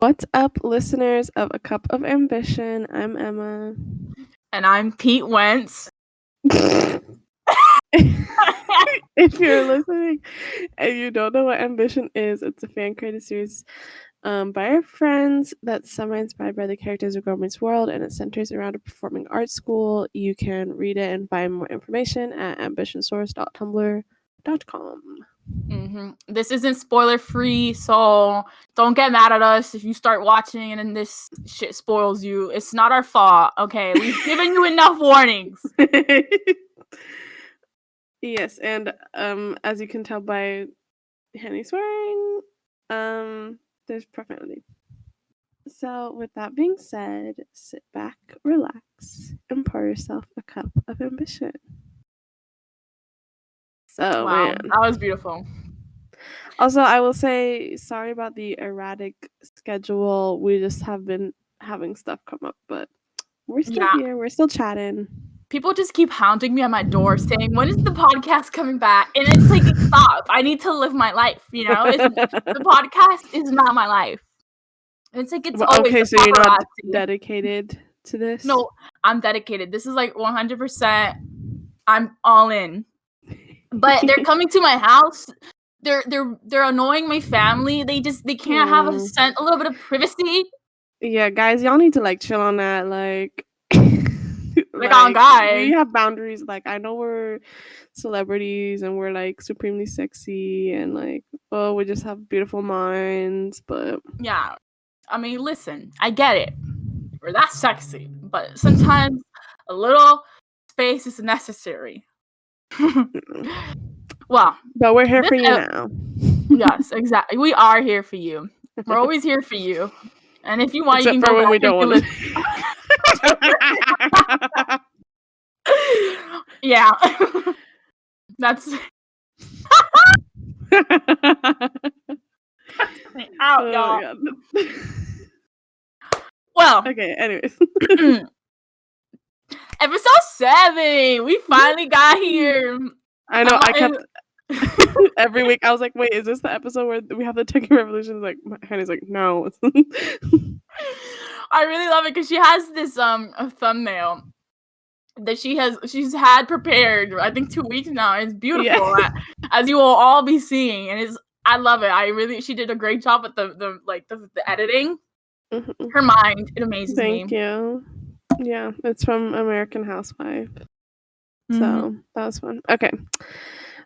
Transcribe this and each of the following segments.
What's up, listeners of A Cup of Ambition? I'm Emma. And I'm Pete Wentz. If you're listening and you don't know what Ambition is, it's a fan-created series by our friends that's semi-inspired by the characters of Girl Meets World, and it centers around a performing arts school. You can read it and find more information at ambitionsource.tumblr.com. This isn't spoiler free, so don't get mad at us if you start watching and then this shit spoils you. It's not our fault, okay? We've given you enough warnings. Yes, and as you can tell by Henny swearing, there's profanity. So with that being said, sit back, relax, and pour yourself a cup of ambition. So Wow, man, that was beautiful. Also, I will say sorry about the erratic schedule. We just have been having stuff come up, but we're still here. We're still chatting. People just keep hounding me at my door saying, when is the podcast coming back? And it's like, stop. I need to live my life, you know? The podcast is not my life. It's like, it's always okay, so you're not dedicated to this? No, I'm dedicated. This is like 100%. I'm all in. But they're coming to my house. They're annoying my family. They can't have a little bit of privacy. Yeah, guys, y'all need to like chill on that. Like on guys. We have boundaries. Like, I know we're celebrities and we're like supremely sexy and like, oh, we just have beautiful minds, but yeah. I mean, listen, I get it. We're that sexy, but sometimes a little space is necessary. Well, but we're here for you now. Yes, exactly. We are here for you. We're always here for you. And if you want, except you can for go when back we don't want to. Yeah. That's out, y'all. Well, okay, anyways. Episode 7. We finally got here. I know. I kept every week. I was like, "Wait, is this the episode where we have the Techie Revolution?" Like, Hannah's like, "No." I really love it because she has this a thumbnail that she's had prepared. I think 2 weeks now. It's beautiful, as you will all be seeing, and I love it. She did a great job with the editing. Mm-hmm. Her mind, it amazes me. Thank you. Yeah, it's from American Housewife. So that was fun. Okay.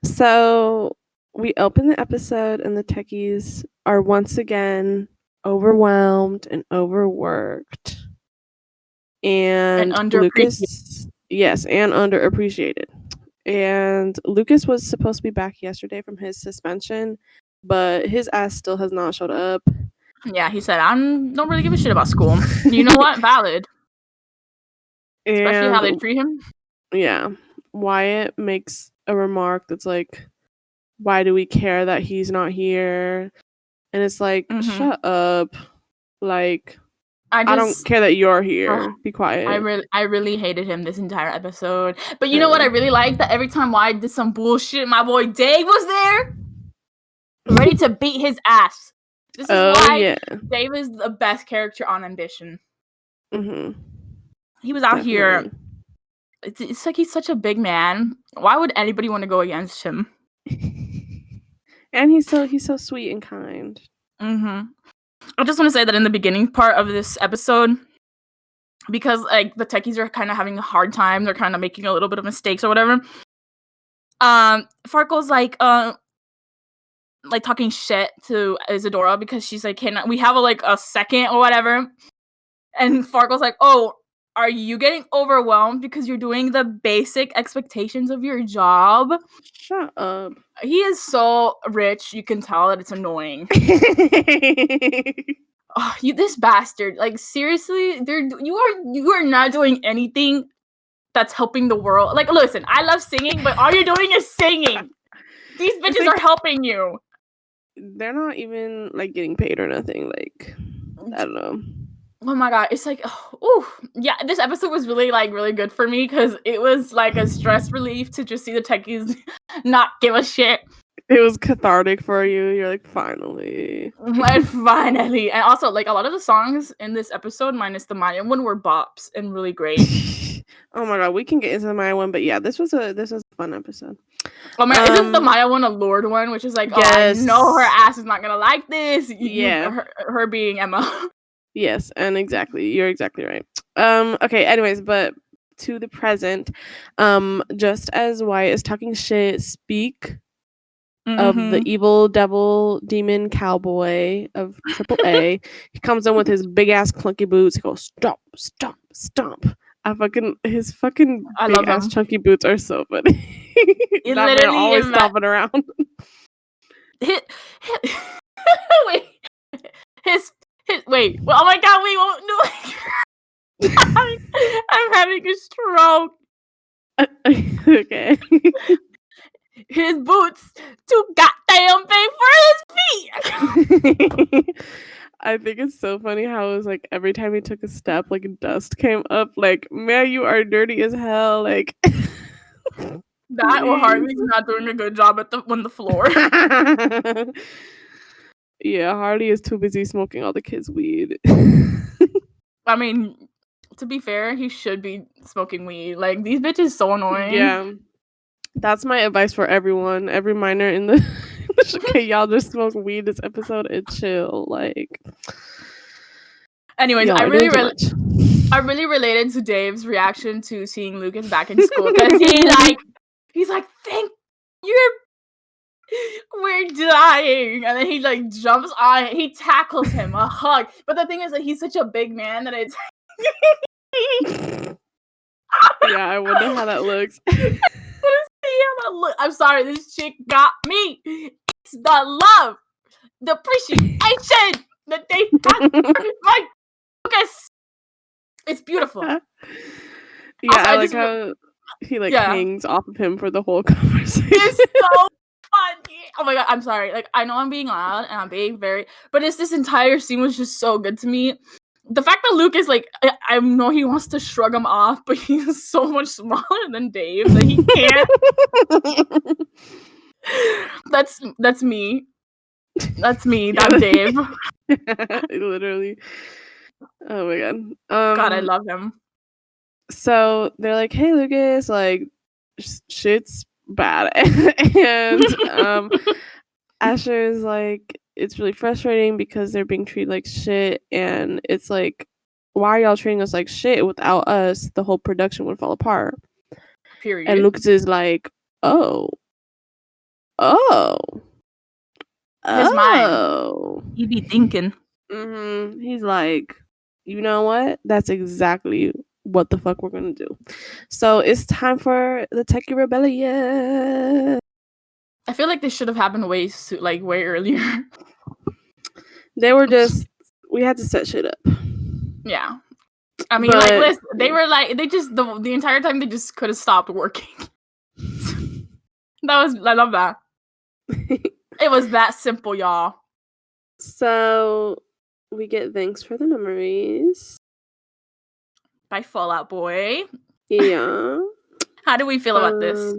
So we open the episode and the Techies are once again overwhelmed and overworked. And underappreciated. Lucas, and underappreciated. And Lucas was supposed to be back yesterday from his suspension, but his ass still has not showed up. Yeah, he said, I don't really give a shit about school. You know what? Valid. Especially how they treat him. Yeah. Wyatt makes a remark that's like, why do we care that he's not here? And it's like, shut up. Like, I don't care that you're here. Be quiet. I really hated him this entire episode. But you know what I really liked? That every time Wyatt did some bullshit, my boy Dave was there, ready to beat his ass. This is why Dave is the best character on Ambition. Mm-hmm. He was out here. It's like he's such a big man. Why would anybody want to go against him? And he's so sweet and kind. I just want to say that in the beginning part of this episode, because like the Techies are kind of having a hard time, they're kind of making a little bit of mistakes or whatever. Farkle's like talking shit to Isadora because she's like, "Can we have a second or whatever?" And Farkle's like, "Oh, are you getting overwhelmed because you're doing the basic expectations of your job?" Shut up. He is so rich, you can tell that it's annoying. Oh, this bastard! Like seriously, you are not doing anything that's helping the world. Like, listen, I love singing, but all you're doing is singing. These bitches are helping you. They're not even like getting paid or nothing. Like, I don't know. Oh my god, it's like, yeah, this episode was really good for me because it was like a stress relief to just see the Techies not give a shit. It was cathartic for you. You're like, finally. Finally. And also, like, a lot of the songs in this episode, minus the Maya one, were bops and really great. Oh my god, we can get into the Maya one, but yeah, this was a fun episode. Oh my god, isn't the Maya one a Lord one, which is like, yes. Oh, I know her ass is not gonna like this. Her being Emma. Yes, and you're exactly right. Okay, anyways, but to the present, just as Wyatt is talking shit, Speak of the evil devil demon cowboy of AAA, he comes in with his big ass clunky boots. He goes stomp, stomp, stomp. His fucking big ass chunky boots are so funny. That man always stomping around. Wait, wait. Oh my god, we won't do it. I'm having a stroke. Okay. His boots too goddamn big for his feet. I think it's so funny how it was like every time he took a step, like dust came up. Like, man, you are dirty as hell. Like that or Harley's not doing a good job on the floor. Yeah, Harley is too busy smoking all the kids' weed. I mean, to be fair, he should be smoking weed. Like, these bitches so annoying. Yeah. That's my advice for everyone. Every minor in the okay, y'all just smoke weed this episode and chill. Like, anyways, I really related to Dave's reaction to seeing Lucas back in school because he's like, thank you. We're dying, and then he like jumps on. He tackles him, a hug. But the thing is that he's such a big man that it's. Yeah, I wonder how that looks. I'm sorry, this chick got me. It's the love, the appreciation that they have for my Lucas. It's beautiful. Yeah, also, I like how he hangs off of him for the whole conversation. It's so funny. Oh my god, I'm sorry. Like, I know I'm being loud and I'm being but this entire scene was just so good to me. The fact that Luke is like, I know he wants to shrug him off, but he's so much smaller than Dave that he can't. That's me. That's me. That's Dave. Literally. Oh my god. God, I love him. So they're like, "Hey, Lucas, like, shit's bad," and Asher's like, it's really frustrating because they're being treated like shit, and it's like, why are y'all treating us like shit? Without us, the whole production would fall apart. Period. And Lucas is like, oh. His mind. He be thinking. He's like, you know what? That's exactly what the fuck we're gonna do. So it's time for the Techie Rebellion. I feel like this should have happened way earlier. We had to set shit up. Yeah. I mean, listen, they were like, they just, the entire time they just could have stopped working. I love that. It was that simple, y'all. So we get thanks for the memories by Fall Out Boy. Yeah. How do we feel about this?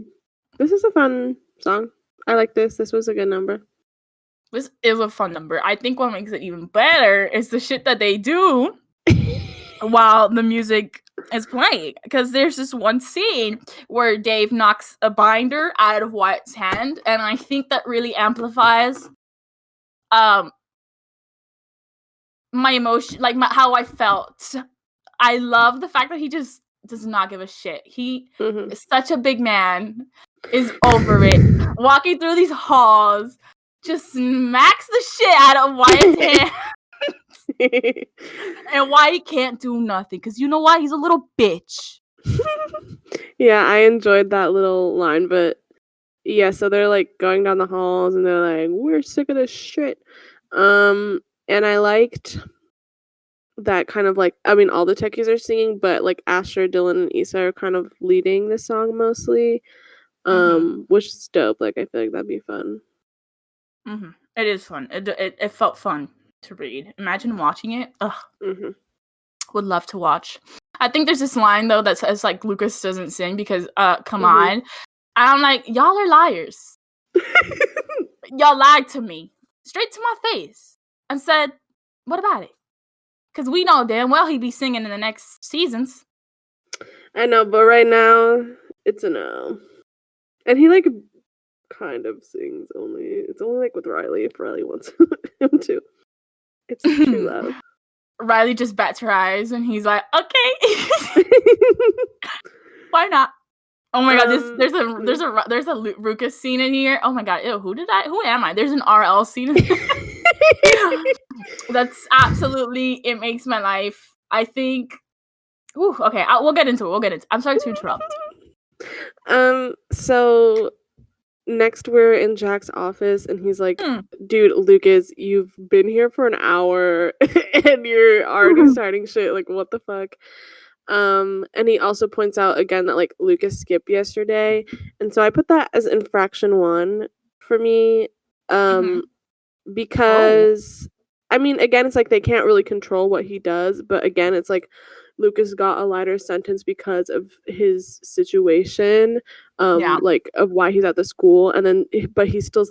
This is a fun song. I like this. This was a good number. This is a fun number. I think what makes it even better is the shit that they do while the music is playing. Because there's this one scene where Dave knocks a binder out of Wyatt's hand, and I think that really amplifies my emotion, how I felt. I love the fact that he just does not give a shit. He is such a big man, is over it. Walking through these halls, just smacks the shit out of Wyatt's hand. And Wyatt can't do nothing, because you know why? He's a little bitch. Yeah, I enjoyed that little line, but yeah, so they're like going down the halls and they're like, we're sick of this shit. And I liked that kind of all the techies are singing, but like Asher, Dylan, and Issa are kind of leading the song mostly, which is dope. Like, I feel like that'd be fun. It is fun. It felt fun to read. Imagine watching it. Would love to watch. I think there's this line though that says like Lucas doesn't sing because come on. And I'm like, y'all are liars. y'all lied to me straight to my face and said, "What about it?" Because we know damn well he'd be singing in the next seasons. I know, but right now it's a no. And he like kind of sings only. It's only like with Riley if Riley wants him to. It's true love. Riley just bats her eyes and he's like, "Okay, why not?" Oh my god, there's a Ruckus scene in here. Oh my god, ew, who am I? There's an RL scene. That's absolutely, it makes my life. I think. Ooh, okay, we'll get into it. I'm sorry to interrupt. So next we're in Jack's office and he's like, "Dude, Lucas, you've been here for an hour and you're already starting shit. Like, what the fuck?" And he also points out again that like Lucas skipped yesterday, and so I put that as infraction 1 for me, because I mean, again, it's like they can't really control what he does, but again, it's like Lucas got a lighter sentence because of his situation, like of why he's at the school, and then but he still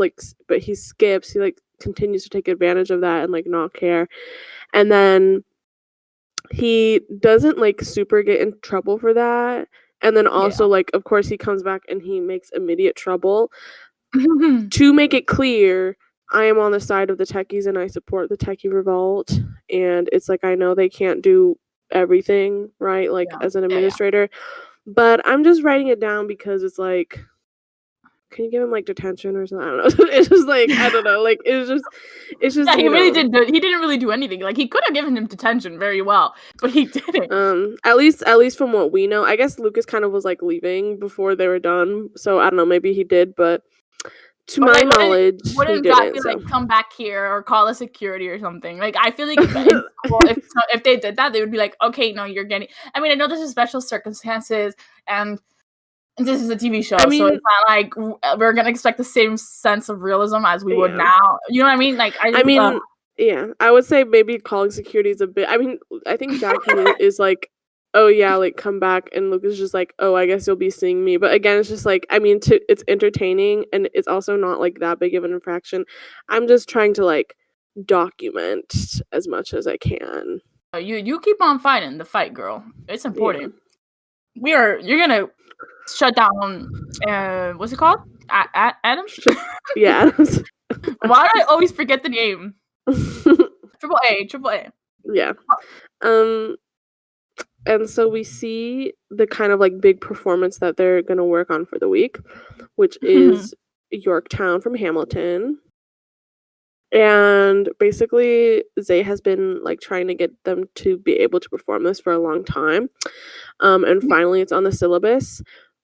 but he skips, he like continues to take advantage of that and like not care, and then he doesn't like super get in trouble for that, and then also like of course he comes back and he makes immediate trouble. To make it clear, I am on the side of the Techies and I support the Techie revolt, and it's like I know they can't do everything right, like as an administrator, but I'm just writing it down because it's like, can you give him like detention or something? I don't know. It's just like, I don't know, like it's just yeah, he really didn't really do anything. Like he could have given him detention very well, but he didn't. At least from what we know, I guess Lucas kind of was like leaving before they were done, so I don't know, maybe he did, but to my knowledge, he didn't. So. Like, come back here or call a security or something. Like, I feel like if they did that, they would be like, okay, no, you're getting. I mean, I know this is special circumstances, and this is a TV show, so it's not like we're gonna expect the same sense of realism as we would now. You know what I mean? Like, yeah, I would say maybe calling security is a bit. I mean, I think Jackie is like, "Oh yeah, like come back," and Lucas is just like, "Oh, I guess you'll be seeing me." But again, it's just like, I mean, it's entertaining and it's also not like that big of an infraction. I'm just trying to like document as much as I can. You keep on fighting the fight, girl. It's important. Yeah. You're gonna shut down. What's it called? Adams. Yeah, Adams. Why do I always forget the name? Triple A. Yeah. And so we see the kind of like big performance that they're going to work on for the week, which is Yorktown from Hamilton. And basically Zay has been like trying to get them to be able to perform this for a long time. And finally it's on the syllabus,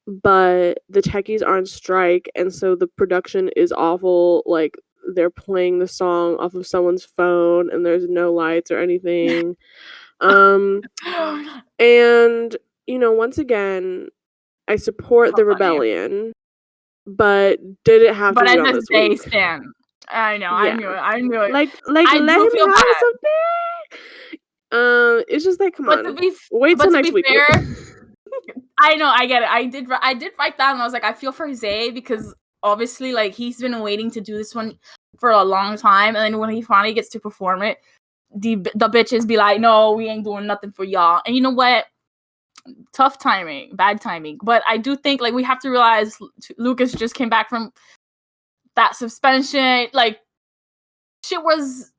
but the Techies are on strike, and so the production is awful. Like they're playing the song off of someone's phone and there's no lights or anything. And you know, once again, I support the rebellion, but did it have to be on this week? Stand. I know, yeah. I knew it. Like let him have something. It's just like, come on, wait till next week. I know, I get it. I did write down, and I was like, I feel for Zay because obviously, like, he's been waiting to do this one for a long time, and then when he finally gets to perform it, the bitches be like, no, we ain't doing nothing for y'all. And you know what? Tough timing, bad timing. But I do think like we have to realize Lucas just came back from that suspension. Like shit was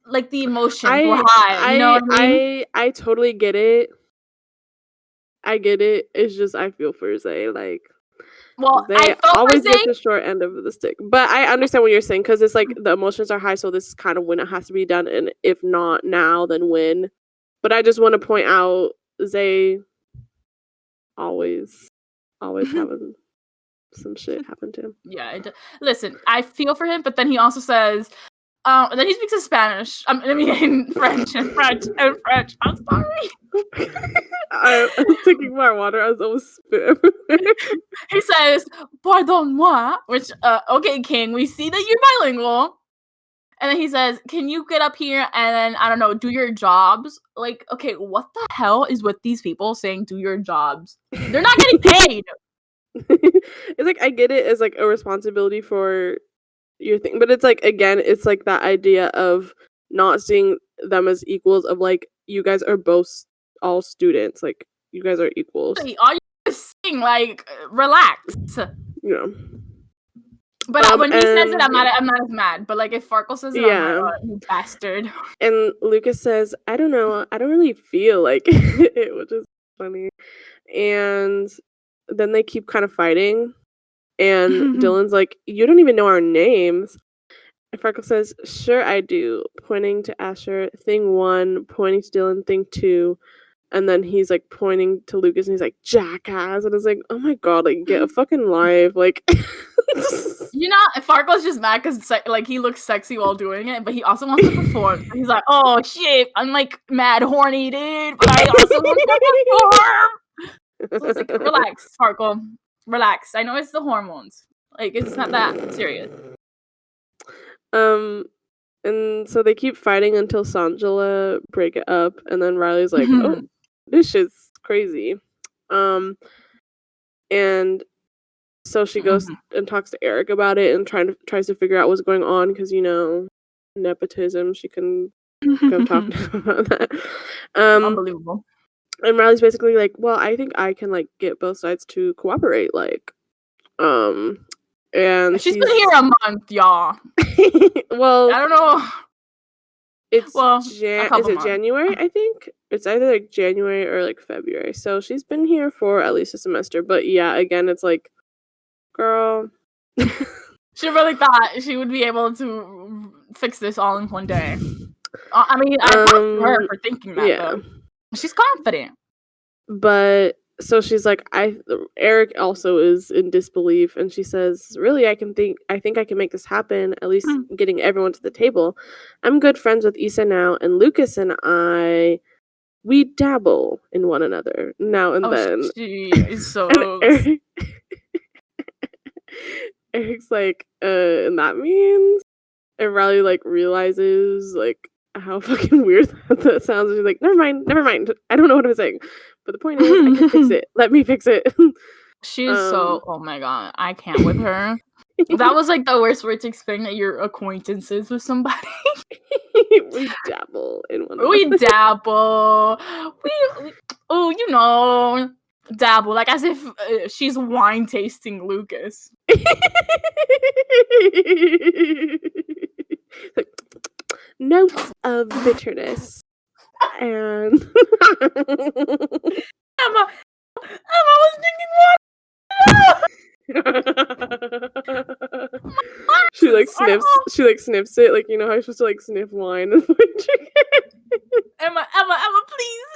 like the emotions were high. You know what I mean? I totally get it. I get it. It's just I feel for Zay. Like, well, they always get the short end of the stick. But I understand what you're saying because it's like the emotions are high, so this is kind of when it has to be done, and if not now, then when. But I just want to point out Zay always having some shit happen to him. Yeah, listen, I feel for him, but then he also says, and then he speaks in Spanish. I mean, French. I'm sorry. I was taking my water. I was almost spit everywhere. He says, "Pardon-moi," which, okay, King, we see that you're bilingual. And then he says, "Can you get up here and then, I don't know, do your jobs?" Like, okay, what the hell is with these people saying do your jobs? They're not getting paid. It's like, I get it as like a responsibility for your thing. But it's like, again, it's like that idea of not seeing them as equals, of like, you guys are both all students, like you guys are equals. All you're saying, like, relax. You know. But when he says it, I'm not as mad. But like if Farkle says it, I'm like, oh, you bastard. And Lucas says, I don't know, I don't really feel like it, which is funny. And then they keep kind of fighting. And Dylan's like, you don't even know our names. And Farkle says, sure I do. Pointing to Asher, thing 1, pointing to Dylan, thing 2. And then he's like pointing to Lucas and he's like, jackass. And it's like, oh my god, like get a fucking life. Like you know, Farkle's just mad because like he looks sexy while doing it, but he also wants to perform. He's like, oh shit, I'm like mad horny, dude, but I also want to perform. So it's like, relax, Farkle. Relax. I know it's the hormones. Like it's not that serious. And so they keep fighting until Sanjala break it up, and then Riley's like, oh, this shit's crazy. And so she goes and talks to Eric about it and tries to figure out what's going on because, you know, nepotism. She can go talk to him about that. Unbelievable. And Riley's basically like, well, I think I can like get both sides to cooperate, like, and she's been here a month, y'all. Well, I don't know. It's is it January? I think it's either like January or like February. So she's been here for at least a semester. But yeah, again, it's like, girl. She really thought she would be able to fix this all in one day. I mean, I applaud her for thinking that, though. She's confident. But so she's like, Eric also is in disbelief, and she says, really, I think I can make this happen, at least getting everyone to the table. I'm good friends with Issa now, and Lucas and I, we dabble in one another now and then. She is so... Eric's like, and that means? And Riley, like, realizes, like, how fucking weird that sounds. And she's like, never mind. I don't know what I'm saying. But the point is, I can fix it. Let me fix it. She's so, oh my god, I can't with her. That was like the worst way to explain that you're acquaintances with somebody. We dabble in one. We dabble. You know, dabble. Like as if she's wine tasting Lucas. Like, notes of bitterness. And Emma was drinking water. She like sniffs it, like, you know how you're supposed to like sniff wine and drink it. Emma, please.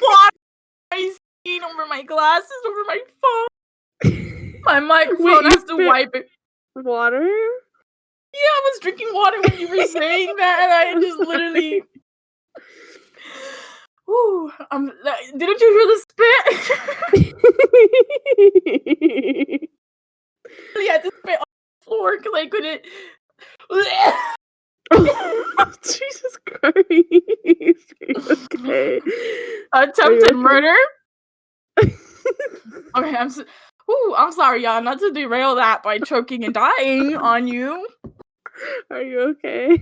Water I seen over my glasses, over my phone. My microphone has to wipe it. Water? Yeah, I was drinking water when you were saying that, and I just literally... Ooh, didn't you hear the spit? I had to spit on the floor because I couldn't... Oh, Jesus Christ. Okay. Attempted murder? Okay, I'm sorry, y'all, not to derail that by choking and dying on you. Are you okay?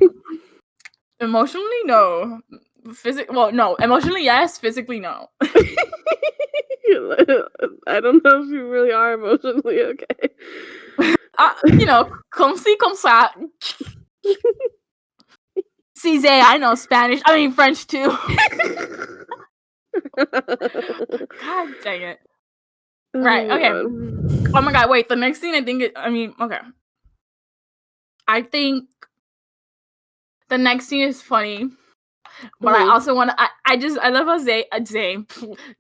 Emotionally, no. No. Emotionally, yes. Physically, no. I don't know if you really are emotionally okay. You know, comme ci, comme ça. Cise, I know Spanish. I mean, French, too. God dang it. Right, okay. Oh my god, wait, the next scene, okay. I think the next scene is funny, but I also want to, I love how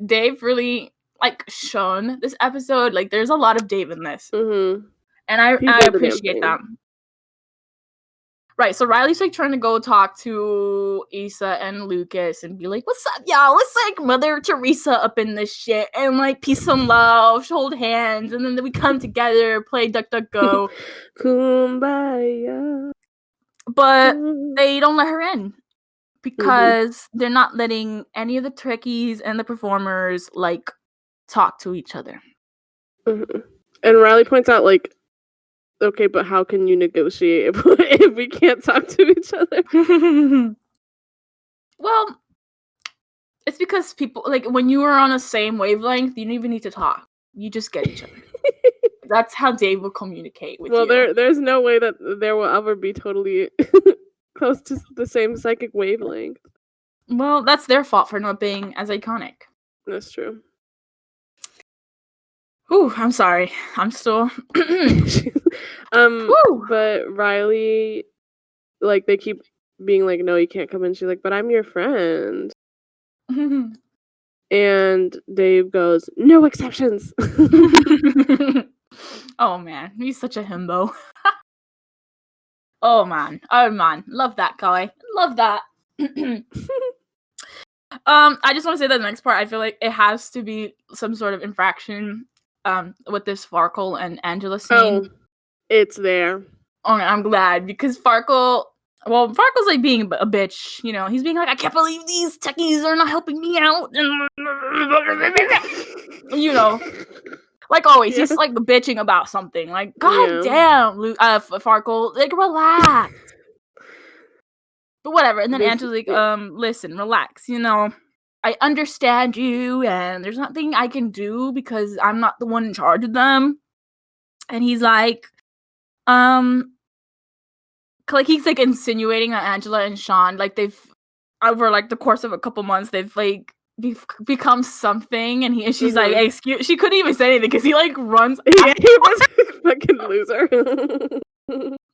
Dave really, like, shone this episode. Like, there's a lot of Dave in this. And I appreciate that. Right, so Riley's like trying to go talk to Issa and Lucas and be like, what's up, y'all? Let's like Mother Teresa up in this shit and like peace and love, hold hands, and then we come together, play Duck Duck Go. Kumbaya. But they don't let her in because they're not letting any of the Techies and the performers like talk to each other. Mm-hmm. And Riley points out, like, okay, but how can you negotiate if we can't talk to each other? Well, it's because people, like, when you are on the same wavelength, you don't even need to talk. You just get each other. That's how Dave will communicate with you. Well, there's no way that there will ever be totally close to the same psychic wavelength. Well, that's their fault for not being as iconic. That's true. Ooh, I'm sorry. I'm still. But Riley, like, they keep being like, no, you can't come in. She's like, but I'm your friend. And Dave goes, no exceptions. Oh man, he's such a himbo. Oh man, love that guy. Love that. I just want to say that the next part, I feel like it has to be some sort of infraction with this Farkle and Angela scene. Oh, it's there. Oh, I'm glad, because Farkle's like being a bitch, you know. He's being like, I can't believe these techies are not helping me out. You know, like always, he's like bitching about something. Like, god damn, Farkle, like, relax. But whatever. And then Angela's like, listen, relax, you know. I understand you, and there's nothing I can do because I'm not the one in charge of them. And he's like, he's like insinuating that Angela and Sean, like, they've, over like the course of a couple months, they've like become something. And she's like, excuse, she couldn't even say anything because he like runs. Yeah, he was a fucking loser.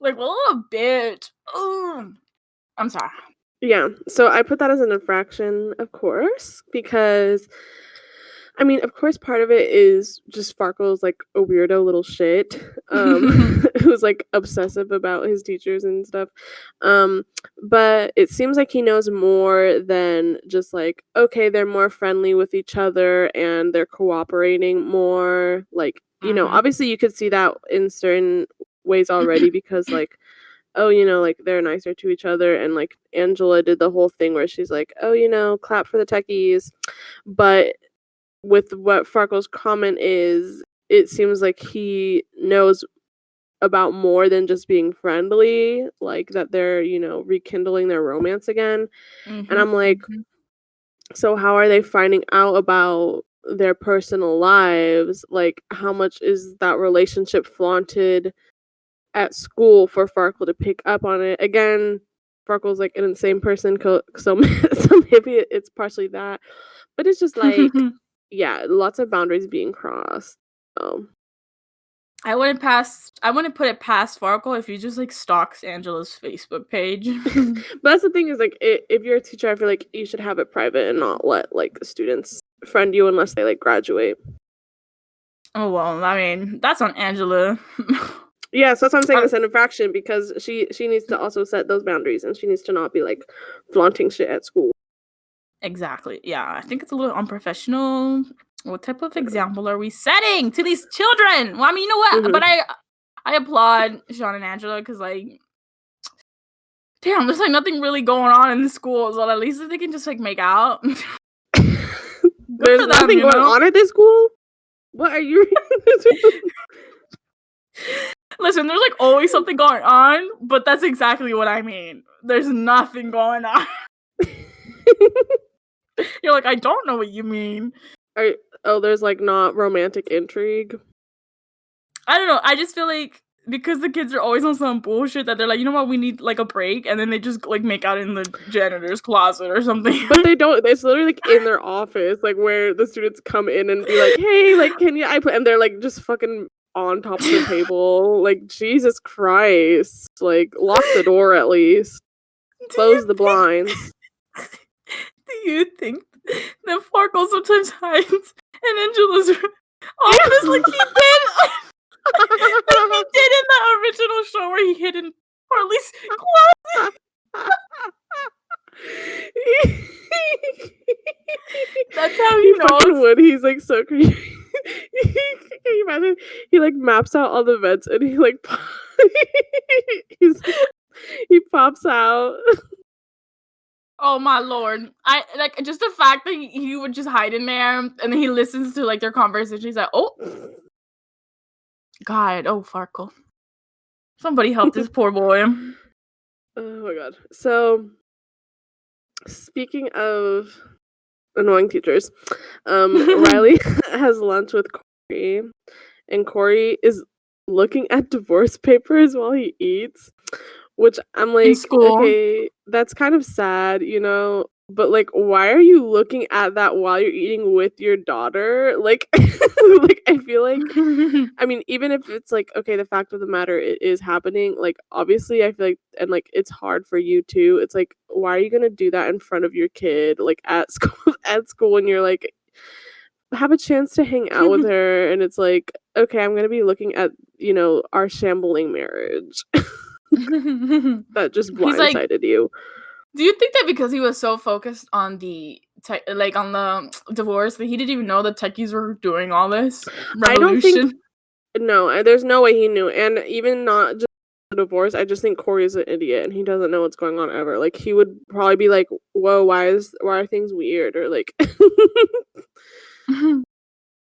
Like, what a bitch. Ooh. I'm sorry. Yeah, so I put that as an infraction, of course, because, I mean, of course, part of it is just Farkle's like a weirdo little shit, who's like obsessive about his teachers and stuff. But it seems like he knows more than just like, okay, they're more friendly with each other and they're cooperating more. Like, you know, obviously you could see that in certain ways already because, like, oh, you know, like, they're nicer to each other, and like Angela did the whole thing where she's like, oh, you know, clap for the techies. But with what Farkle's comment is, it seems like he knows about more than just being friendly, like that they're, you know, rekindling their romance again. And I'm like, so how are they finding out about their personal lives? Like, how much is that relationship flaunted at school for Farkle to pick up on it? Again, Farkle's like an insane person, so maybe it's partially that, but it's just like, yeah, lots of boundaries being crossed. So I wouldn't put it past Farkle if he just like stalks Angela's Facebook page. But that's the thing, is like, if you're a teacher, I feel like you should have it private and not let like the students friend you unless they like graduate. Oh well, I mean, that's on Angela. Yeah, so that's what I'm saying. It's an infraction because she needs to also set those boundaries, and she needs to not be like flaunting shit at school. Exactly. Yeah, I think it's a little unprofessional. What type of example are we setting to these children? Well, I mean, you know what? But I applaud Sean and Angela because, like, damn, there's like nothing really going on in the school, so at least they can just like make out. There's nothing going on at this school? What are you Listen, there's like always something going on, but that's exactly what I mean. There's nothing going on. You're like, I don't know what you mean. There's like not romantic intrigue? I don't know. I just feel like because the kids are always on some bullshit that they're like, you know what, we need like a break, and then they just like make out in the janitor's closet or something. But they don't. It's literally like in their office, like where the students come in and be like, hey, like, can you? And they're like just fucking on top of the table. Like, Jesus Christ! Like, lock the door at least. Close the blinds. Do you think that Farkle sometimes hides in Angela's office like he did? Like he did in the original show where he hid in Harley's closet. That's how he knows. Would. He's like so creepy. Can you imagine? He like maps out all the vents and he like he pops out. Oh my lord! I like just the fact that he would just hide in there, and then he listens to like their conversation. He's like, "Oh, God! Oh, Farkle! Somebody help this poor boy." Oh my god! So, speaking of annoying teachers, Riley has lunch with Corey, and Corey is looking at divorce papers while he eats. Which I'm like, okay, that's kind of sad, you know, but like, why are you looking at that while you're eating with your daughter? Like, like I feel like, I mean, even if it's like, okay, the fact of the matter, it is happening. Like, obviously, I feel like, and like, it's hard for you too. It's like, why are you gonna do that in front of your kid, like at school, when you're like, have a chance to hang out with her, and it's like, okay, I'm gonna be looking at, you know, our shambling marriage. That just blindsided you. Do you think that because he was so focused on the on the divorce that he didn't even know the Techies were doing all this revolution? I don't think. No, there's no way he knew, and even not just the divorce. I just think Corey's an idiot and he doesn't know what's going on ever. Like he would probably be like, "Whoa, why are things weird?" Or like,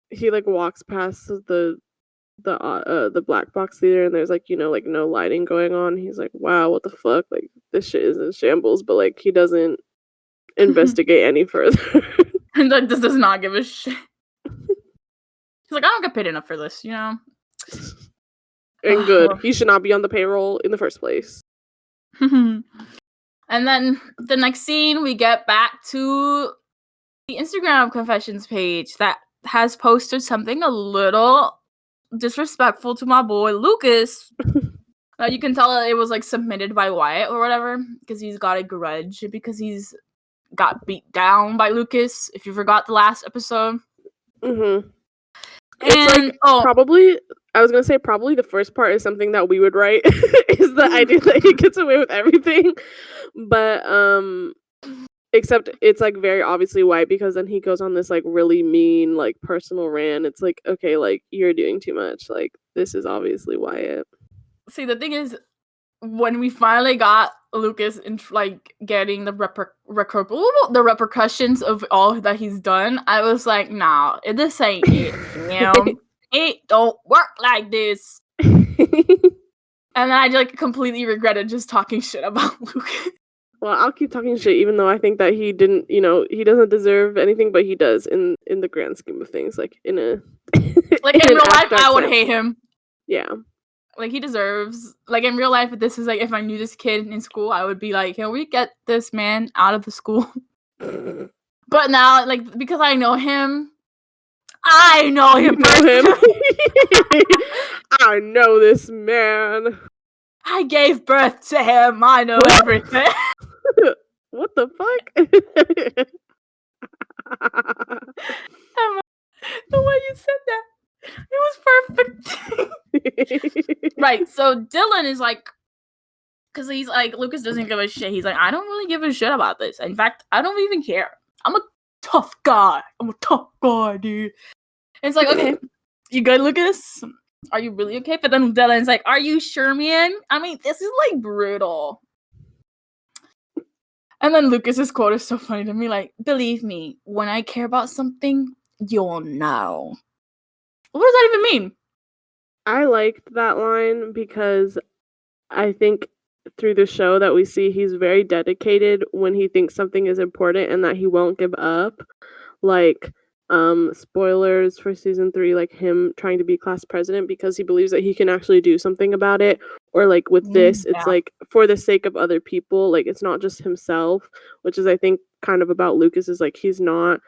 he like walks past the black box theater and there's like, you know, like no lighting going on. He's like, wow, what the fuck, like this shit is in shambles, but like he doesn't investigate any further. And like this does not give a shit. He's like, I don't get paid enough for this, you know. And good, he should not be on the payroll in the first place. And then the next scene, we get back to the Instagram confessions page that has posted something a little disrespectful to my boy Lucas. You can tell it was like submitted by Wyatt or whatever, because he's got a grudge because he's got beat down by Lucas. If you forgot the last episode, it's like probably I was gonna say probably the first part is something that we would write is the idea that he gets away with everything, but except it's like very obviously Wyatt, because then he goes on this like really mean like personal rant. It's like, okay, like you're doing too much. Like this is obviously Wyatt. See, the thing is, when we finally got Lucas in like getting the repercussions of all that he's done, I was like, nah, this ain't it, fam. It don't work like this. And I like completely regretted just talking shit about Lucas. Well, I'll keep talking shit even though I think that he didn't, you know, he doesn't deserve anything, but he does in the grand scheme of things. Like in a like in real life, I would hate him. Yeah. Like he deserves, like in real life, if this is like, if I knew this kid in school, I would be like, can we get this man out of the school? But now, like, because I know him personally. I know this man. I gave birth to him. I know everything. What the fuck? The way you said that, it was perfect. Right, so Dylan is like, because he's like, Lucas doesn't give a shit. He's like, I don't really give a shit about this. In fact, I don't even care. I'm a tough guy, dude. And it's like, okay, you good, Lucas? Are you really okay? But then Dylan's like, are you sure, man? I mean, this is like brutal. And then Lucas's quote is so funny to me, like, believe me, when I care about something, you'll know. What does that even mean? I liked that line because I think through the show that we see he's very dedicated when he thinks something is important and that he won't give up. Like, spoilers for season 3, like him trying to be class president because he believes that he can actually do something about it. Or like with this, it's like for the sake of other people, like it's not just himself, which is I think kind of about Lucas, is like he's not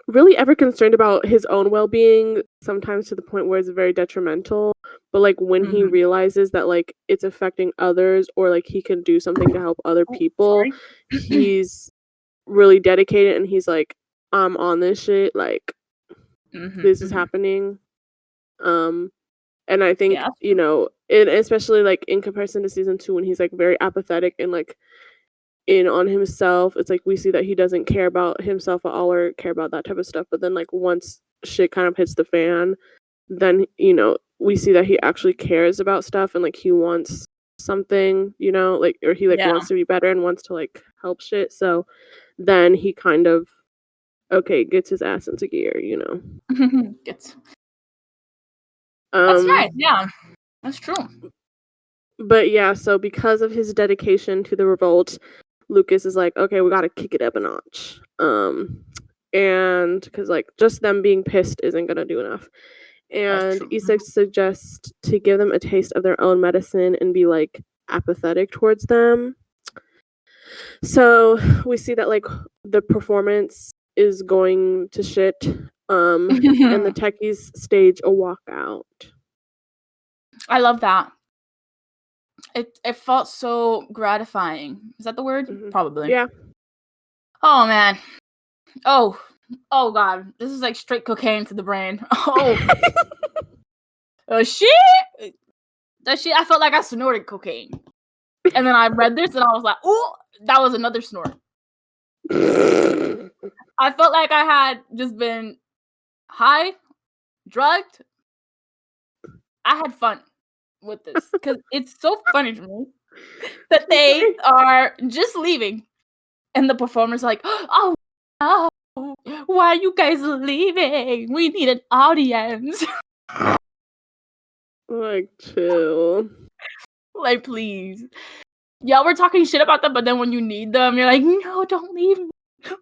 really ever concerned about his own well-being, sometimes to the point where it's very detrimental, but like when he realizes that like it's affecting others or like he can do something to help other people, he's really dedicated and he's like, I'm on this shit, like this is happening. And I think you know, it especially like in comparison to season 2 when he's like very apathetic and like in on himself, it's like we see that he doesn't care about himself at all or care about that type of stuff. But then like once shit kind of hits the fan, then you know we see that he actually cares about stuff and like he wants something, you know, like, or he like wants to be better and wants to like help shit. So then he kind of gets his ass into gear, That's right. Yeah, that's true. But yeah, so because of his dedication to the revolt, Lucas is like, okay, we gotta kick it up a notch. And because like just them being pissed isn't gonna do enough. And Isak suggests to give them a taste of their own medicine and be like apathetic towards them. So we see that like the performance is going to shit. And the techies stage a walkout. I love that. It felt so gratifying. Is that the word? Mm-hmm. Probably. Yeah. Oh man. Oh god. This is like straight cocaine to the brain. Oh. Shit. I felt like I snorted cocaine. And then I read this and I was like, oh, that was another snort. I felt like I had just been high, drugged. I had fun with this because it's so funny to me that they are just leaving and the performer's like, oh no, why are you guys leaving? We need an audience. Like, chill. Like, please. Y'all were talking shit about them, but then when you need them, you're like, no, don't leave me.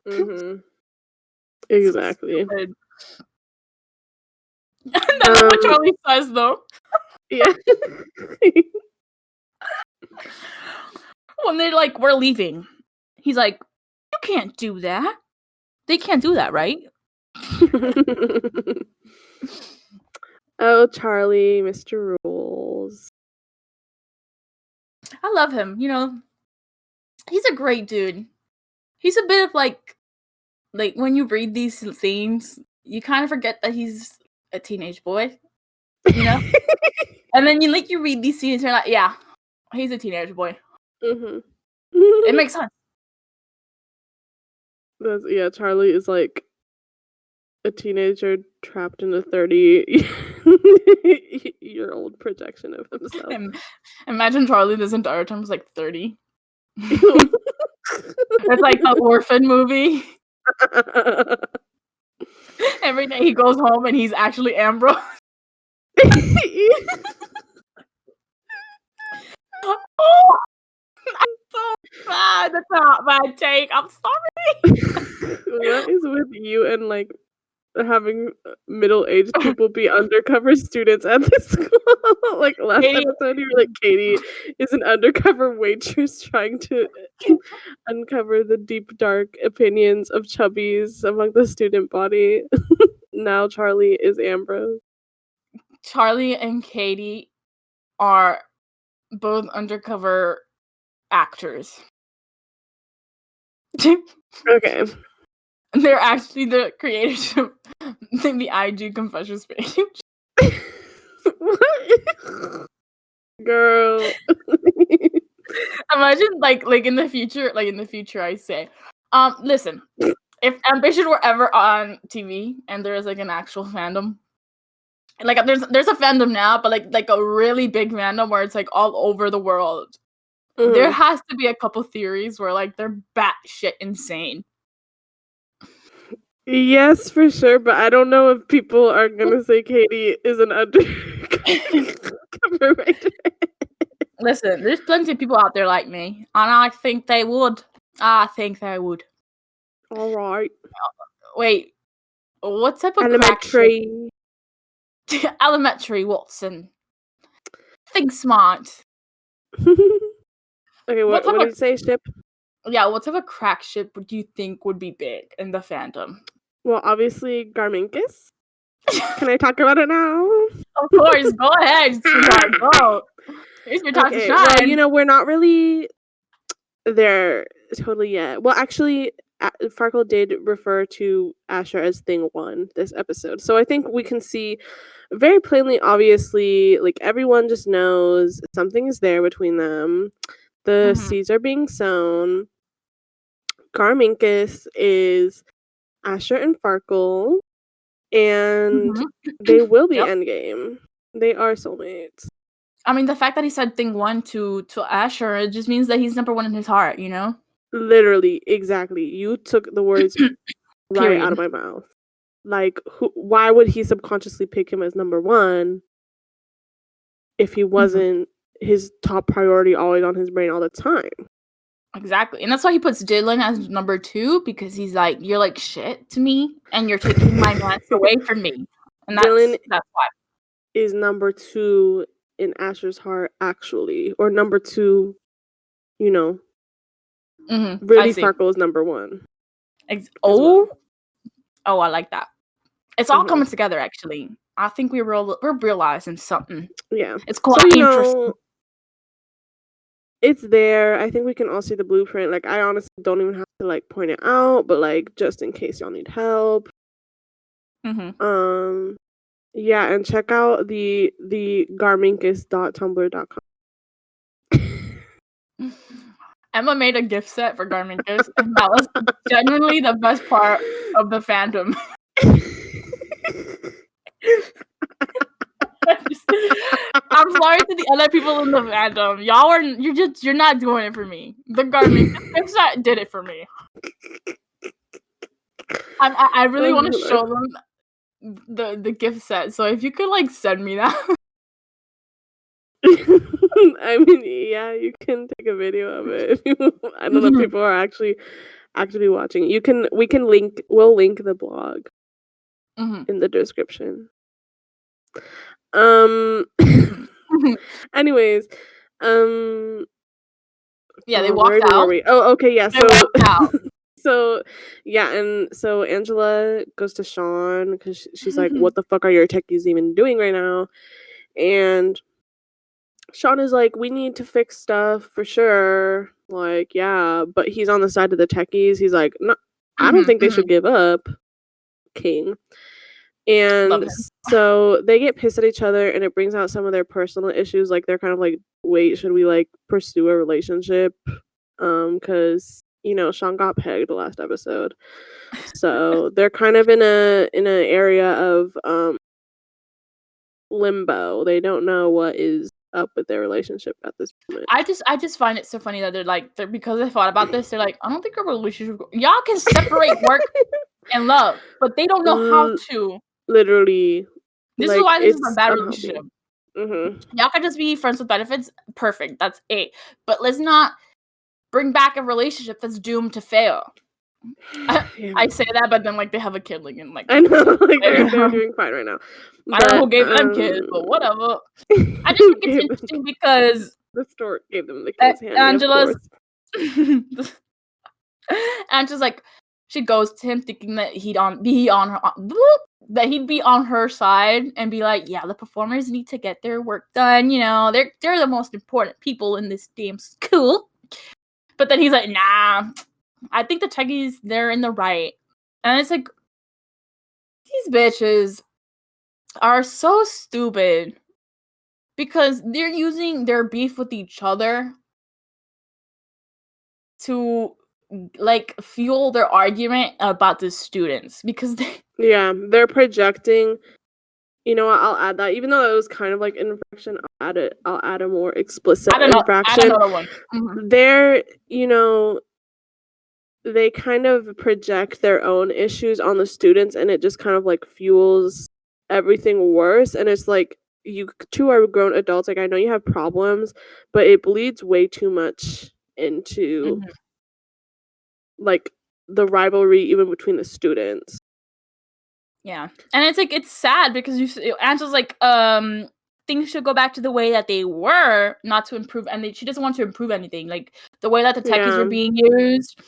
Mm-hmm. Exactly. So and that's what Charlie says, though. Yeah. When they're like, we're leaving, he's like, you can't do that. They can't do that, right? Oh, Charlie, Mr. Rules. I love him. He's a great dude. He's a bit of like when you read these scenes, you kind of forget that he's a teenage boy, and then you read these scenes, you're like, yeah, he's a teenage boy. Mm-hmm. It makes sense. Charlie a teenager trapped in a 30-year-old projection of himself. Imagine Charlie this entire time was 30. It's like the orphan movie. Every day he goes home and he's actually Ambrose. Oh, I'm so bad. That's not my take. I'm sorry. What is with you and having middle-aged people be undercover students at this school? Last episode, you were like, Katie is an undercover waitress trying to uncover the deep, dark opinions of chubbies among the student body. Now Charlie is Ambrose. Charlie and Katie are both undercover actors. Okay. They're actually the creators of the IG confessions page. What? Girl. Imagine in the future I say, listen, if Ambition were ever on TV and there is an actual fandom, there's a fandom now, but a really big fandom where it's all over the world. Mm-hmm. There has to be a couple theories where they're batshit insane. Yes, for sure, but I don't know if people are gonna say Katie is an undercover writer. Listen, there's plenty of people out there like me, and I think they would. All right. Wait, what type of elementary? Elementary, Watson. Think smart. Okay, what did you say, Ship? Yeah, what type of crack ship do you think would be big in the fandom? Well, obviously, garmkinkus. Can I talk about it now? Of course, go ahead, sweetheart. Go. Here's your time to shine. Well, we're not really there totally yet. Well, actually, Farkle did refer to Asher as Thing 1 this episode. So I think we can see very plainly, obviously, everyone just knows something is there between them. The seeds are being sown. Garmkinkus is Asher and Farkle, and they will be endgame. They are soulmates. I mean, the fact that he said Thing 1 to Asher, it just means that he's number one in his heart, Literally, exactly. You took the words right out of my mouth. Like, why would he subconsciously pick him as number one if he wasn't his top priority, always on his brain all the time? Exactly. And that's why he puts Dylan as number 2, because he's like, you're like shit to me and you're taking my mans away from me. And Dylan that's why. Is number 2 in Asher's heart, actually. Or number 2, you know. Really, Farkle is number 1. I like that. It's all coming together, actually. I think we're realizing something. Yeah. It's quite interesting. It's there. I think we can all see the blueprint. Like, I honestly don't even have to, like, point it out, but, like, just in case y'all need help. Yeah, and check out the garmkinkus.tumblr.com. Emma made a gift set for garmkinkus, and that was genuinely the best part of the fandom. I'm sorry to the other people in the fandom. You're not doing it for me. The garmkinkus gift set did it for me. I really want to show them the gift set. So if you could, like, send me that. I mean, yeah, you can take a video of it. I don't know if people are actually watching. We'll link the blog in the description. Anyways, yeah, they walked out. Were we? Oh, okay, yeah. So so yeah, and so Angela goes to Sean because she's like, "What the fuck are your techies even doing right now?" And Sean is like, "We need to fix stuff for sure." Like, yeah, but he's on the side of the techies. He's like, "No, I don't think they should give up, King." And so they get pissed at each other, and it brings out some of their personal issues. Like, they're kind of like, "Wait, should we, like, pursue a relationship?" Because, you know, Sean got pegged the last episode. So they're kind of in a area of limbo. They don't know what is up with their relationship at this moment. I just find it so funny that they're because they thought about this, they're like, I don't think our relationship. Y'all can separate work and love, but they don't know how to. Literally. This is why this is a bad relationship. Y'all can just be friends with benefits. Perfect. That's it. But let's not bring back a relationship that's doomed to fail. I say that, but then, like, they have a kid, like, and, like, I know, like, they're doing fine right now. I don't know who gave them kids, but whatever. I just think it's interesting because the stork gave them the kids. Angela's like, she goes to him thinking that he'd be on her side and be like, yeah, the performers need to get their work done. You know, they're the most important people in this damn school. But then he's like, nah, I think the Techies, they're in the right. And it's like, these bitches are so stupid because they're using their beef with each other to, like, fuel their argument about the students because they're projecting. You know what? I'll add that. Even though it was kind of like an infraction, I'll add a more explicit infraction. Add another one. They're, you know, they kind of project their own issues on the students, and it just kind of, like, fuels everything worse. And it's like, you two are grown adults. Like, I know you have problems, but it bleeds way too much into like the rivalry even between the students. Yeah. And it's like, it's sad because Angela's like, things should go back to the way that they were, not to improve, and she doesn't want to improve anything. Like, the way that the techies were being used,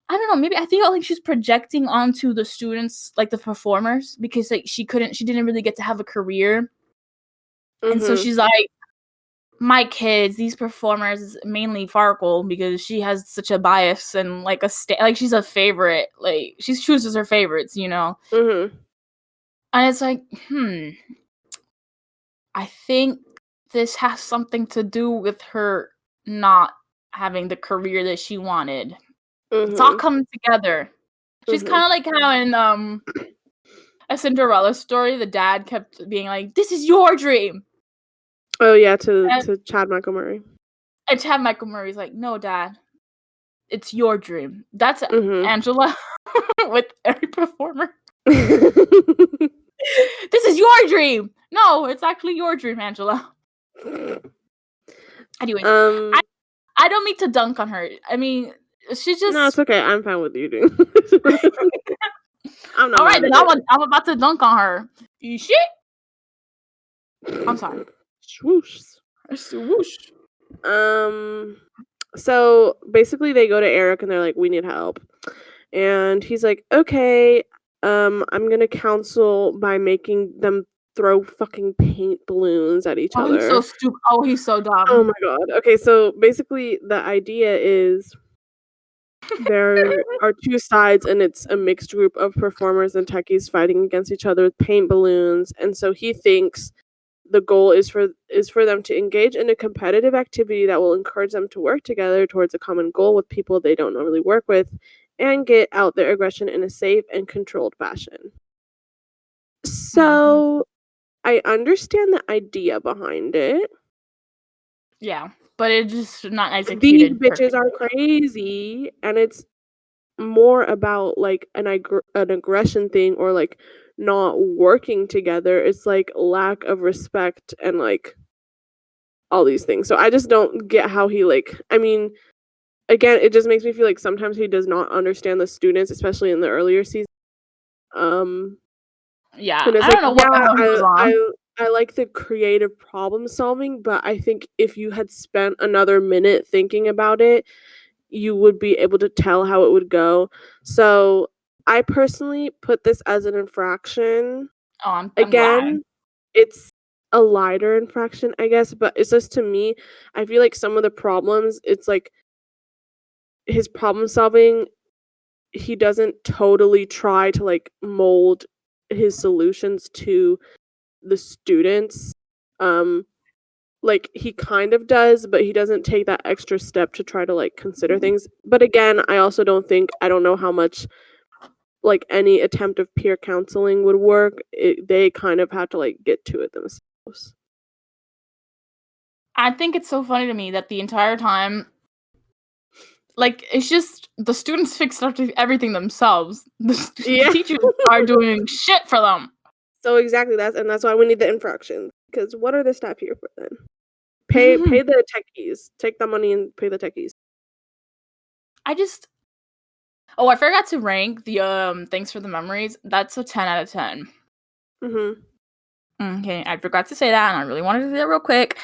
I don't know, maybe I think she's projecting onto the students, like the performers, because, like, she didn't really get to have a career. And so she's like, my kids, these performers, mainly Farkle, because she has such a bias and, like, like, she's a favorite, like, she chooses her favorites, you know. And it's like, I think this has something to do with her not having the career that she wanted. It's all coming together. She's kind of like how in A Cinderella Story, the dad kept being like, "This is your dream." Oh yeah, to Chad Michael Murray. And Chad Michael Murray's like, "No, Dad, it's your dream. That's Mhm. Angela with every performer. This is your dream. No, it's actually your dream, Angela. Anyways, Um, I don't mean to dunk on her. I mean, she just. No, it's okay. I'm fine with you doing. I'm not All right, mad then at it. I'm about to dunk on her. You shit. I'm sorry. Swoosh. Swoosh. So basically they go to Eric and they're like, we need help. And he's like, okay, I'm gonna counsel by making them throw fucking paint balloons at each Oh, other. he's so stupid. Oh, he's so dumb. Oh my god. Okay, so basically the idea is there are two sides and it's a mixed group of performers and techies fighting against each other with paint balloons. And so he thinks the goal is for them to engage in a competitive activity that will encourage them to work together towards a common goal with people they don't normally work with and get out their aggression in a safe and controlled fashion. So I understand the idea behind it. Yeah, but it's just not These executed bitches perfectly. are crazy, and it's more about like an aggression thing or like not working together. It's like lack of respect and like all these things. So I just don't get how he like, I mean, again, it just makes me feel like sometimes he does not understand the students, especially in the earlier season. Yeah, And it's I like, don't know what the yeah, hell he was on. I like the creative problem solving, but I think if you had spent another minute thinking about it, you would be able to tell how it would go. So I personally put this as an infraction. Oh, I'm glad. Again, it's a lighter infraction, I guess, but it's just to me, I feel like some of the problems, it's like his problem solving, he doesn't totally try to like mold his solutions to the students. Like he kind of does, but he doesn't take that extra step to try to like consider things. But again, I also I don't know how much like any attempt of peer counseling would work. They kind of have to like get to it themselves. I think it's so funny to me that the entire time, like, it's just the students fix everything themselves. The teachers are doing shit for them. So exactly that's why we need the infractions. Because what are the staff here for then? Pay the techies. Take the money and pay the techies. Oh, I forgot to rank the thanks for the memories. That's a 10 out of 10. Okay, I forgot to say that, and I really wanted to do that real quick.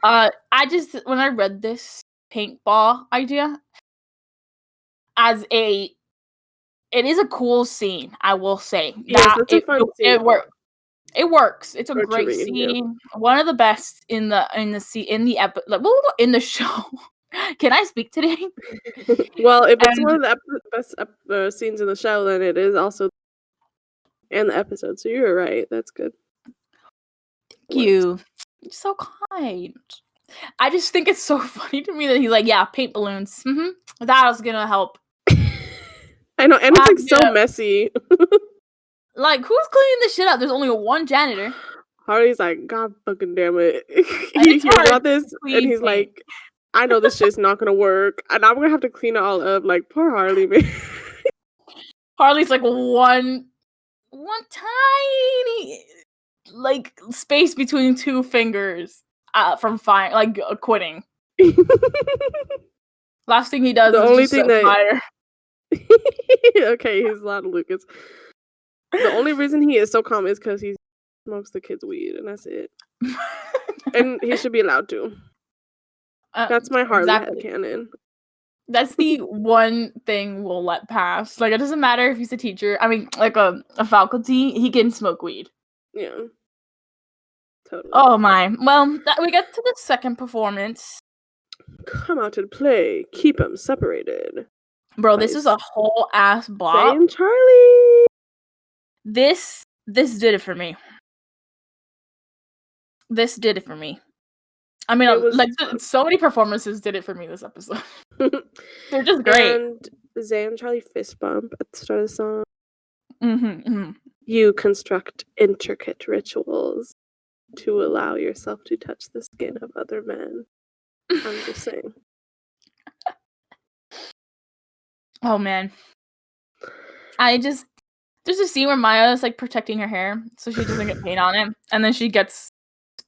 When I read this paintball idea, it is a cool scene, I will say. Yes, That it's a fun scene. It works. It's a Or to great read, yeah. scene. One of the best in the show. Can I speak today? Well, if it's And one of the best scenes in the show, then it is also and the episode. So you're right. That's good. thank you. You're so kind. I just think it's so funny to me that he's like, yeah, paint balloons. That was gonna help. I know, and it's like so messy. Like, who's cleaning this shit up? There's only one janitor. Harley's like, God fucking damn it. He hears about this and he's like, I know this shit's not gonna work. And I'm gonna have to clean it all up. Like, poor Harley, man. Harley's like one tiny like space between two fingers from quitting. Last thing he does The is only just thing set fire. Okay, he's not Lucas. The only reason he is so calm is because he smokes the kids' weed, and that's it. And he should be allowed to. That's my Harley headcanon. That's the one thing we'll let pass. Like, it doesn't matter if he's a teacher. I mean, like a faculty, he can smoke weed. Yeah. Totally. Oh my. Well, we get to the second performance. Come out to play. Keep them separated. Bro, this is a whole ass bop. Zay and Charlie. This did it for me. This did it for me. I mean, like, so many performances did it for me this episode. They're just great. And Zay and Charlie fist bump at the start of the song. You construct intricate rituals to allow yourself to touch the skin of other men. I'm just saying. Oh man. There's a scene where Maya's like protecting her hair so she doesn't get paint on it, and then she gets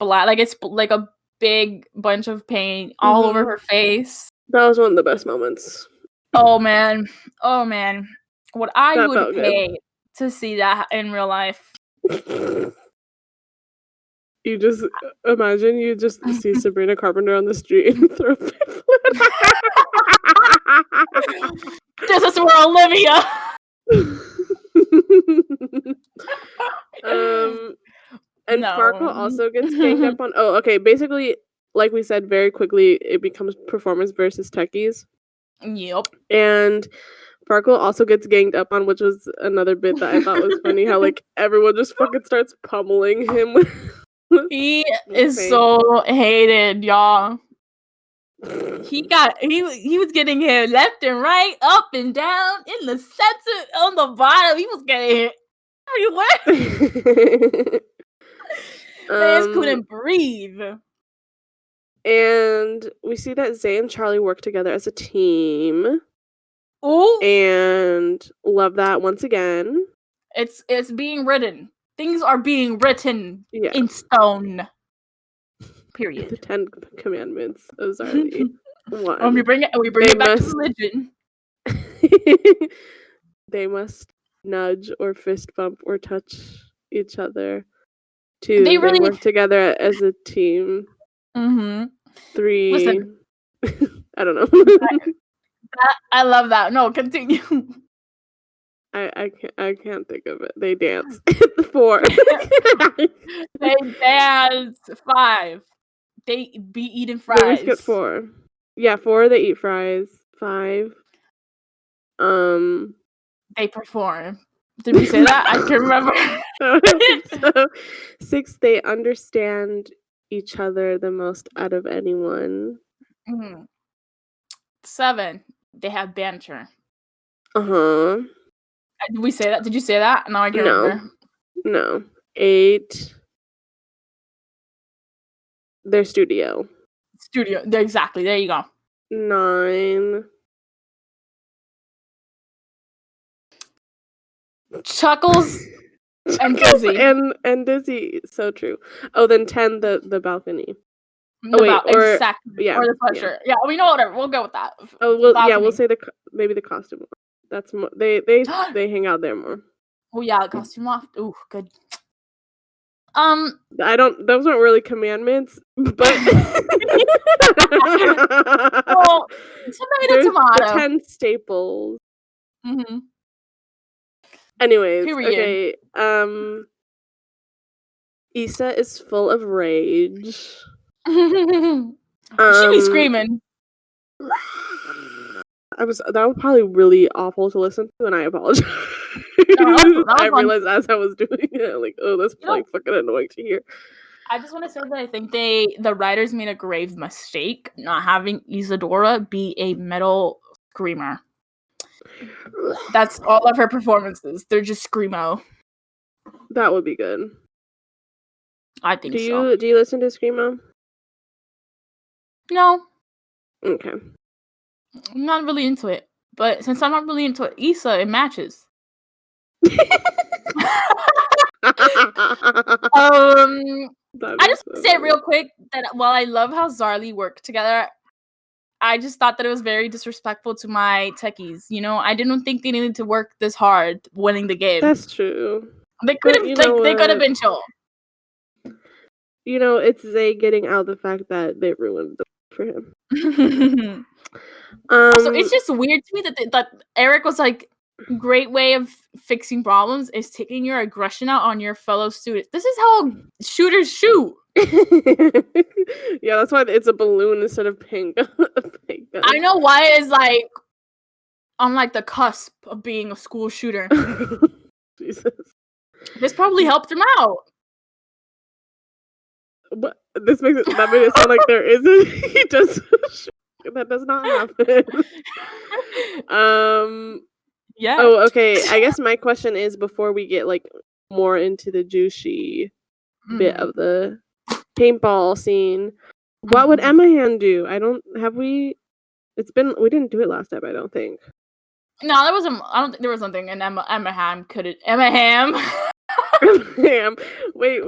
it's like a big bunch of paint all over her face. That was one of the best moments. Oh man. What I That would felt pay good. to see that in real life. You just imagine you just see Sabrina Carpenter on the street and throw fluid. This is where Olivia. And No. Farkle also gets ganged up on. Oh, okay. Basically, like we said, very quickly it becomes performance versus Techies. Yep. And Farkle also gets ganged up on, which was another bit that I thought was funny. How like everyone just fucking starts pummeling him. He is so hated, y'all. He was getting hit left and right, up and down, in the center, on the bottom. He was getting hit everywhere. They just couldn't breathe. And we see that Zay and Charlie work together as a team. Ooh. And love that once again. It's being written. Things are being written in stone. Period. The 10 Commandments of Zarlie. We bring it back to religion. They must nudge or fist bump or touch each other. 2, they work together as a team. 3, listen. I don't know. I love that. No, continue. I can't think of it. They dance. 4. They dance. 5. They be eating fries. Let's get 4. Yeah, 4. They eat fries. 5. They perform. Did we say that? I can't remember. So, 6. They understand each other the most out of anyone. 7. They have banter. Did we say that? Did you say that? No, I can't remember. No. 8. Their studio. Exactly. There you go. 9. Chuckles and Dizzy. and Dizzy. So true. Oh, then 10. The balcony. Exactly. Or the sweatshirt. Yeah, we know whatever. We'll go with that. Oh well, yeah. We'll say maybe the costume. That's more. They hang out there more. Oh yeah, the costume off. Ooh, good. Those aren't really commandments, but well, tomato. The 10 staples. Anyways, period. Okay. Issa is full of rage. She be screaming. That was probably really awful to listen to, and I apologize. I realized as I was doing it, like, oh, that's probably fucking annoying to hear. I just want to say that I think the writers made a grave mistake not having Isadora be a metal screamer. That's all of her performances. They're just screamo. That would be good. I think so. Do you listen to screamo? No. Okay. I'm not really into it. But since I'm not really into Issa, it matches. I just want to say real quick that while I love how Zarlie worked together, I just thought that it was very disrespectful to my Techies. You know, I didn't think they needed to work this hard winning the game. That's true. They could have they could have been chill. You know, it's Zay getting out the fact that they ruined it for him. So it's just weird to me that Eric was like, great way of fixing problems is taking your aggression out on your fellow students. This is how shooters shoot. Yeah, that's why it's a balloon instead of pink. I know why it's like on like the cusp of being a school shooter. Jesus. This probably helped him out. But this makes it sound like there isn't. He just that does not happen. Yeah. Oh, okay. I guess my question is, before we get like more into the juicy bit of the paintball scene, what would Emma hand do? We didn't do it last time, I don't think. No, there wasn't. I don't think there was something. And Emma Ham couldn't. Emma Ham. Ham. Wait.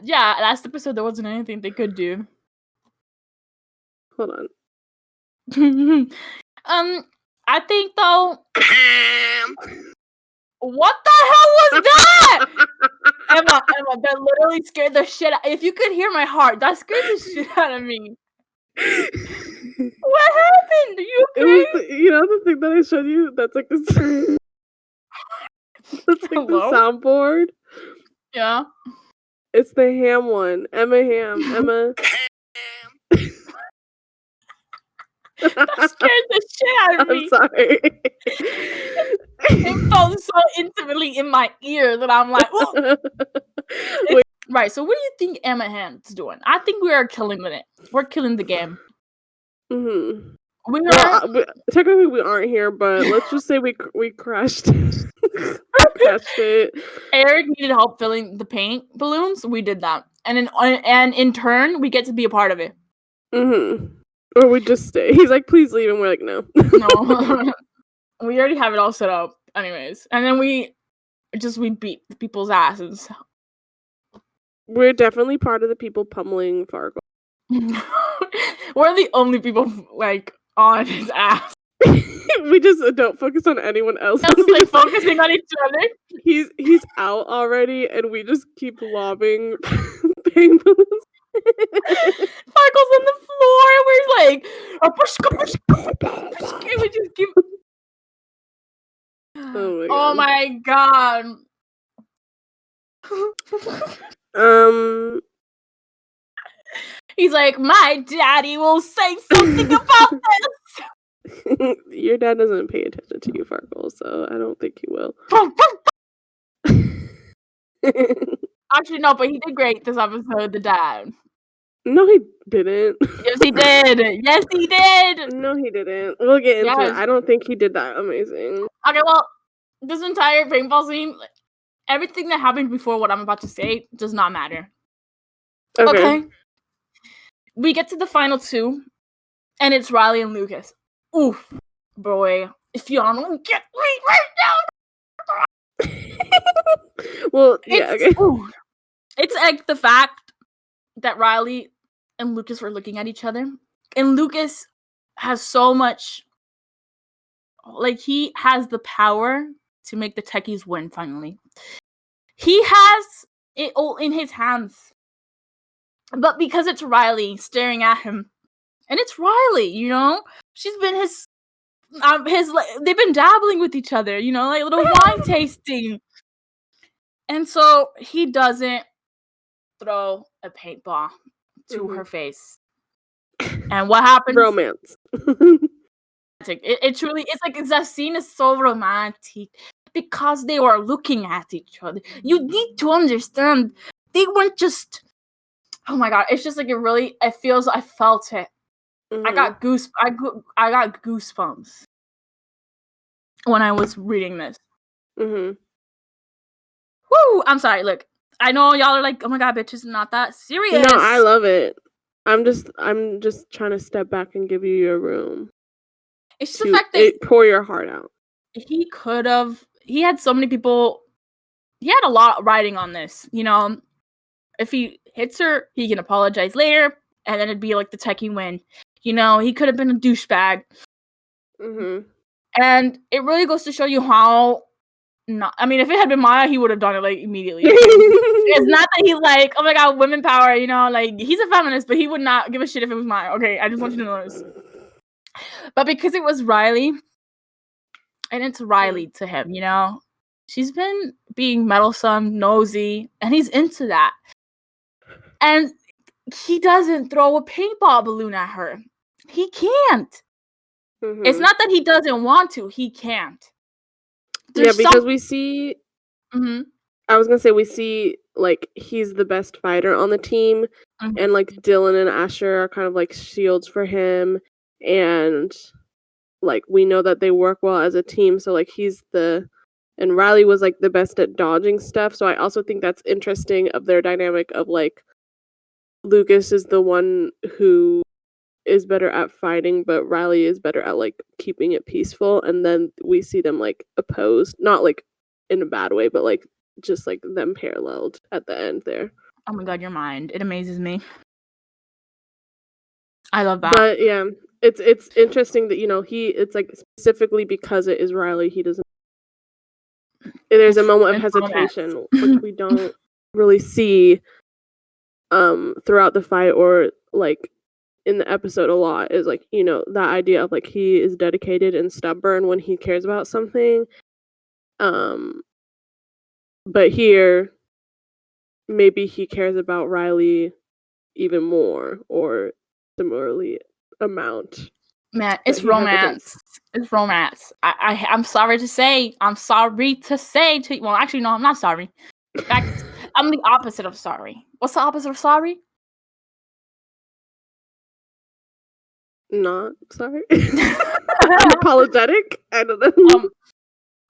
Yeah, last episode there wasn't anything they could do. Hold on. I think though. What the hell was that? Emma, that literally scared the shit out. If you could hear my heart, that scared the shit out of me. What happened? Are you okay? It was the thing that I showed you? That's like this. That's like the soundboard. Yeah. It's the ham one. Emma Ham. Emma. That scared the shit out of me. I'm sorry. It felt so intimately in my ear that I'm like, right. So what do you think Emma Ham's doing? I think we are killing it. We're killing the game. Mm-hmm. Technically we aren't here, but let's just say we crushed. Crushed it. Eric needed help filling the paint balloons. We did that, and in turn, we get to be a part of it. Mm-hmm. Or we just stay. He's like, please leave, and we're like, no. No. We already have it all set up, anyways, and then we beat the people's asses. We're definitely part of the people pummeling Fargo. We're the only people like on his ass. We just don't focus on anyone else. Like focusing on each other. He's out already, and we just keep lobbing paint balloons. Sparkles on the floor, and we're like, push, and we just keep. Oh my god. He's like, my daddy will say something about this. Your dad doesn't pay attention to you, Farkle, so I don't think he will. Actually, no, but he did great this episode, the dad. No, he didn't. Yes, he did. Yes, he did. No, he didn't. We'll get into it. I don't think he did that amazing. Okay, well, this entire paintball scene, everything that happened before what I'm about to say does not matter. Okay. We get to the final two, and it's Riley and Lucas. Oof, boy. If y'all don't get me right now. Well, yeah. It's like the fact that Riley and Lucas were looking at each other, and Lucas has so much, like, he has the power to make the Techies win finally. He has it all in his hands. But because it's Riley staring at him, and it's Riley, she's been his they've been dabbling with each other, like little wine tasting. And so he doesn't throw a paintball to her face. And what happens? Romance. It truly, that scene is so romantic because they were looking at each other. You need to understand, they weren't just, oh my god, it's just like I felt it. Mm-hmm. I got goosebumps when I was reading this. Mm-hmm. Woo! I'm sorry, look, I know y'all are like, oh my god, bitch, it's not that serious. No, I love it. I'm just trying to step back and give you your room. It's just the fact that pour your heart out. He had so many people. He had a lot riding on this. If he hits her, he can apologize later, and then it'd be like the Techie win. He could have been a douchebag. Mm-hmm. And it really goes to show you how. If it had been Maya, he would have done it like immediately. It's not that he's like, oh my god, women power. Like he's a feminist, but he would not give a shit if it was Maya. Okay, I just want you to know this. But because it was Riley, and it's Riley to him, she's been being meddlesome, nosy, and he's into that. And he doesn't throw a paintball balloon at her. He can't. Mm-hmm. It's not that he doesn't want to. He can't. Because we see... Mm-hmm. I was going to say, we see, like, he's the best fighter on the team. Mm-hmm. And, like, Dylan and Asher are kind of, like, shields for him. And, like, we know that they work well as a team. So, like, and Riley was, like, the best at dodging stuff. So I also think that's interesting of their dynamic of, like, Lucas is the one who is better at fighting, but Riley is better at like keeping it peaceful. And then we see them like opposed, not like in a bad way, but like just like them paralleled at the end there. Oh my god, your mind. It amazes me. I love that. But yeah, it's interesting that, you know, it's like specifically because it is Riley, he doesn't. There's a moment of hesitation, which we don't really see throughout the fight or like in the episode a lot, is like, you know, that idea of like he is dedicated and stubborn when he cares about something. But here maybe he cares about Riley even more or similarly amount. Man, it's romance. It's romance. I'm sorry to say. Well, actually, no, I'm not sorry. In fact, I'm the opposite of sorry. What's the opposite of sorry? Not sorry. Apologetic. I don't know.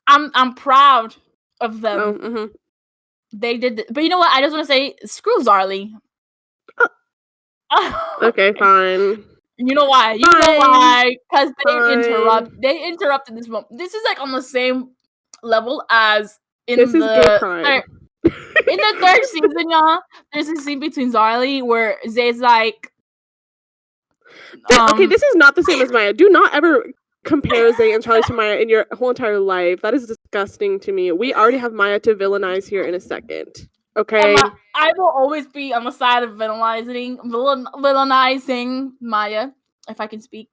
I'm proud of them. Oh, mm-hmm. They did, but you know what? I just want to say, screw Zarlie. Okay, fine. You know why? You know why? Because they interrupted this moment. This is like on the same level as in this is gay pride. In the third season, y'all, there's a scene between Zarlie where Zay's like, okay, this is not the same as Maya. Do not ever compare Zay and Charlie to Maya in your whole entire life. That is disgusting to me. We already have Maya to villainize here in a second. Okay. I will always be on the side of villainizing Maya, if I can speak.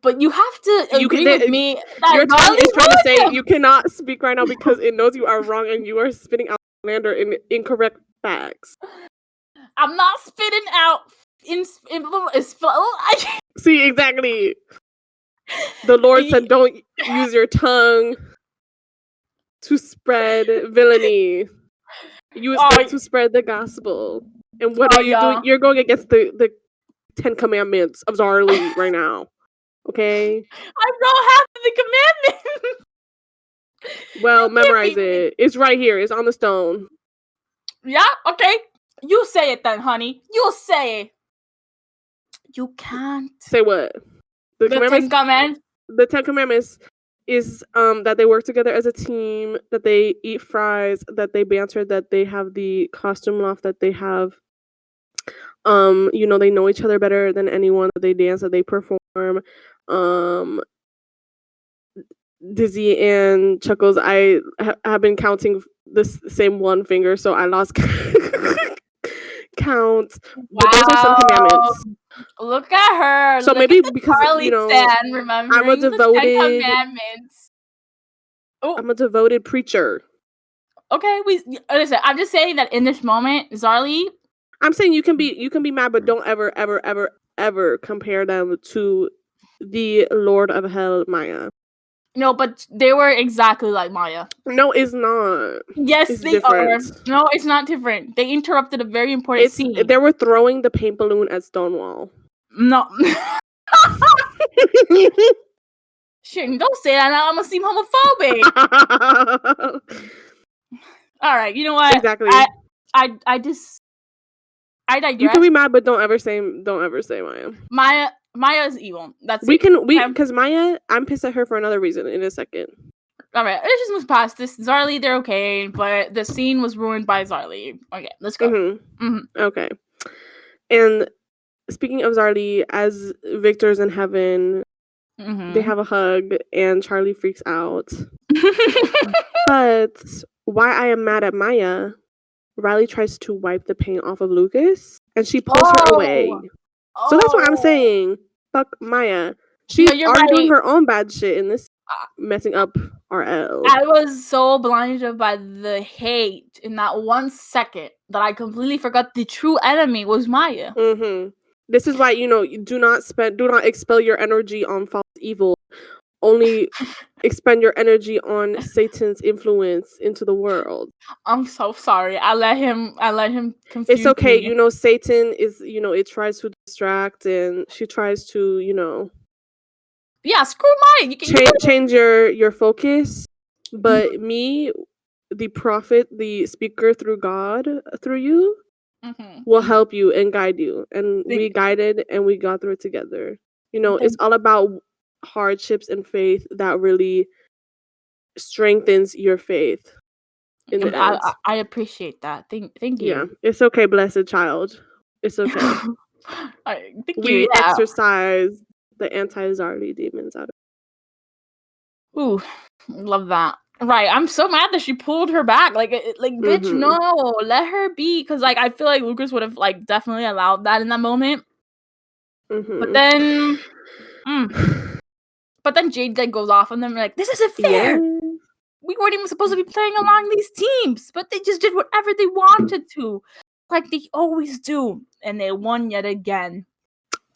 But you have to agree with me. Your tongue is trying to say you cannot speak right now because it knows you are wrong and you are spitting out slander and incorrect facts. I'm not spitting out See, exactly. The Lord said, "Don't use your tongue to spread villainy. Use it to spread the gospel." And what are you doing? You're going against the 10 Commandments of Zarlie right now. Okay? I don't have the commandments. Well, memorize it. It's right here. It's on the stone. Yeah? Okay. You say it then, honey. You say it. You can't. Say what? The 10 Commandments. The 10 Commandments is that they work together as a team, that they eat fries, that they banter, that they have the costume loft, that they have you know, they know each other better than anyone, that they dance, that they perform. Dizzy and Chuckles, I have been counting this same one finger, so I lost count. Wow. But those are some commandments. Look at her. So maybe because you know, I'm a devoted. I'm a devoted preacher. Okay, listen. I'm just saying that in this moment, Zarlie. I'm saying you can be mad, but don't ever compare them to the Lord of Hell, Maya. No, but they were exactly like Maya. No, it's not. Yes, it's they different. Are. No, it's not different. They interrupted a very important scene. They were throwing the paint balloon at Stonewall. No. Shit, don't say that now. I'm gonna seem homophobic. All right, you know what? Exactly. I digress. You can be mad, but don't ever say Maya. Maya is evil. That's because Maya, I'm pissed at her for another reason in a second. All right, let's just move past this. Zarlie, they're okay, but the scene was ruined by Zarlie. Okay, let's go. Mm-hmm. Mm-hmm. Okay. And speaking of Zarlie, as Victor's in heaven, they have a hug, and Charlie freaks out. But why I am mad at Maya, Riley tries to wipe the paint off of Lucas, and she pulls her away. So that's what I'm saying. Fuck Maya. She's already doing her own bad shit in this, messing up RL. I was so blinded by the hate in that 1 second that I completely forgot the true enemy was Maya. Mm-hmm. This is why, you know, do not expel your energy on false evil. Only expend your energy on Satan's influence into the world. I'm so sorry. I let him confuse It's okay. me. You know, Satan is, you know, it tries to distract, and she tries to, you know. Yeah, screw Maya. You can change your focus. But me, the prophet, the speaker through God, through you, will help you and guide you. And we guided and we got through it together. It's all about hardships and faith that really strengthens your faith in the end. I appreciate that. Thank you. Yeah, it's okay, blessed child. It's okay. We exorcise the anti-Zarlie demons out of it. Ooh, love that. Right, I'm so mad that she pulled her back. Bitch, no, let her be. Because, I feel like Lucas would have, definitely allowed that in that moment. But then, Jade, goes off on them, this isn't fair. Yes. We weren't even supposed to be playing along these teams. But they just did whatever they wanted to. Like they always do. And they won yet again.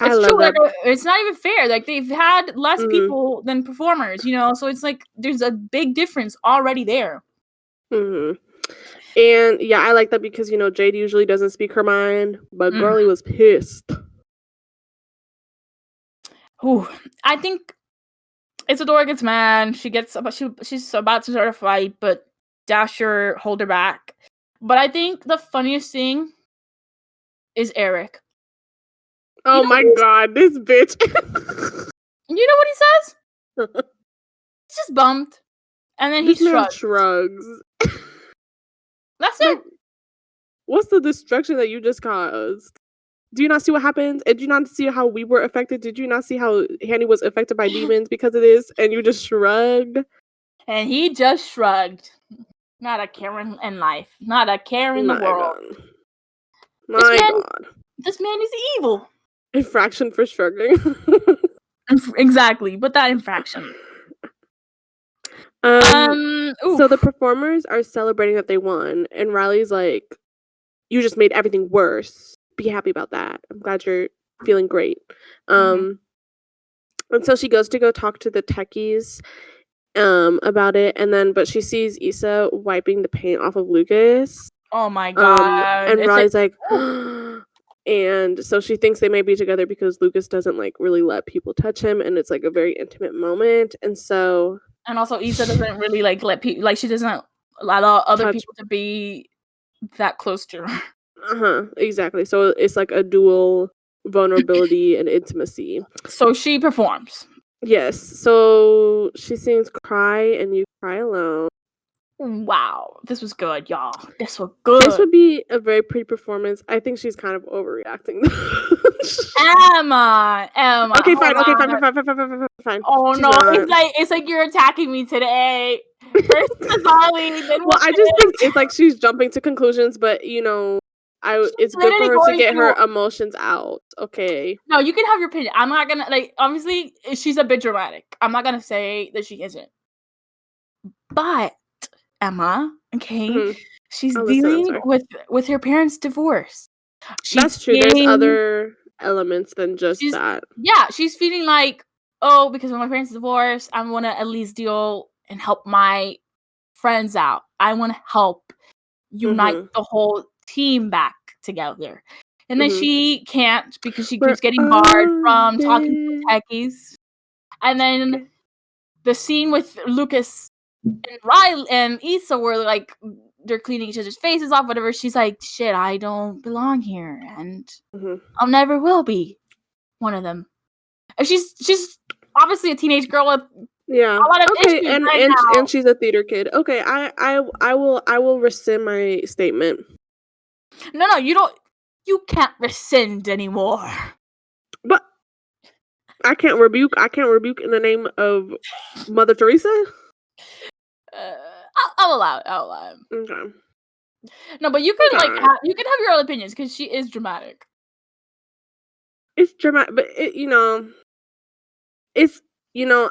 It's true. It's not even fair. They've had less people than performers, so it's there's a big difference already there. And yeah, I like that because Jade usually doesn't speak her mind, but Girlie was pissed. Ooh, I think Isadora gets mad. She's about to start a fight, but Dasher hold her back. But I think the funniest thing is Eric. Oh my god, this bitch. You know what he says? He's just bummed. And then he shrugs. That's it. What's the destruction that you just caused? Do you not see what happened? And do you not see how we were affected? Did you not see how Hanny was affected by demons because of this? And you just shrugged? And he just shrugged. Not a care in life. Not a care in the world. God. This man is evil. Infraction for shrugging. Exactly. But that infraction. So the performers are celebrating that they won. And Riley's like, you just made everything worse. Be happy about that. I'm glad you're feeling great. And so she goes to go talk to the Techies about it, but she sees Issa wiping the paint off of Lucas. Oh my god. And Riley's like and so she thinks they may be together because Lucas doesn't really let people touch him, and it's a very intimate moment. And also Issa doesn't really let people she doesn't allow other people to be that close to her. Exactly. So it's a dual vulnerability and intimacy. So she performs. Yes. So she sings Cry and You Cry Alone. Wow. This was good, y'all. This was good. This would be a very pretty performance. I think she's kind of overreacting. Emma. Okay, fine. Oh she's no, not. It's like you're attacking me today. First Zarlie, then I just think it's she's jumping to conclusions, but it's good for her to get her emotions out. Okay. No, you can have your opinion. I'm not gonna obviously she's a bit dramatic. I'm not gonna say that she isn't. But Emma, okay, she's dealing with her parents' divorce. That's true. There's other elements than just that. Yeah, she's feeling because of my parents' divorce, I want to at least deal and help my friends out. I want to help unite the whole team back together. And then she can't because she keeps getting barred from talking to the Techies. And then the scene with Lucas and Riley and Issa were they're cleaning each other's faces off, whatever. She's like, shit, I don't belong here, and I'll never will be one of them. And she's obviously a teenage girl with a lot of issues and she's a theater kid. Okay, I will rescind my statement. No, you can't rescind anymore. But I can't rebuke in the name of Mother Teresa. I'll allow it. Okay. No, but you can you can have your own opinions because she is dramatic. It's dramatic, but it's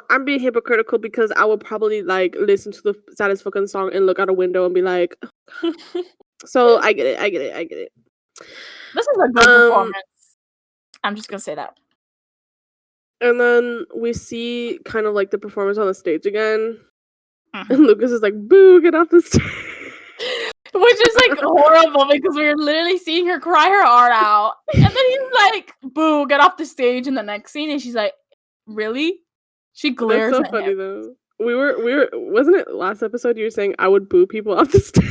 I'm being hypocritical because I will probably listen to the saddest fucking song and look out a window and be like, so I get it. This is a good performance. I'm just gonna say that. And then we see kind of the performance on the stage again. And Lucas is like, boo, get off the stage. Which is horrible because we're literally seeing her cry her heart out. And then he's like, boo, get off the stage in the next scene. And she's like, really? She glares That's so at funny him. though. we were wasn't it last episode you were saying I would boo people off the stage?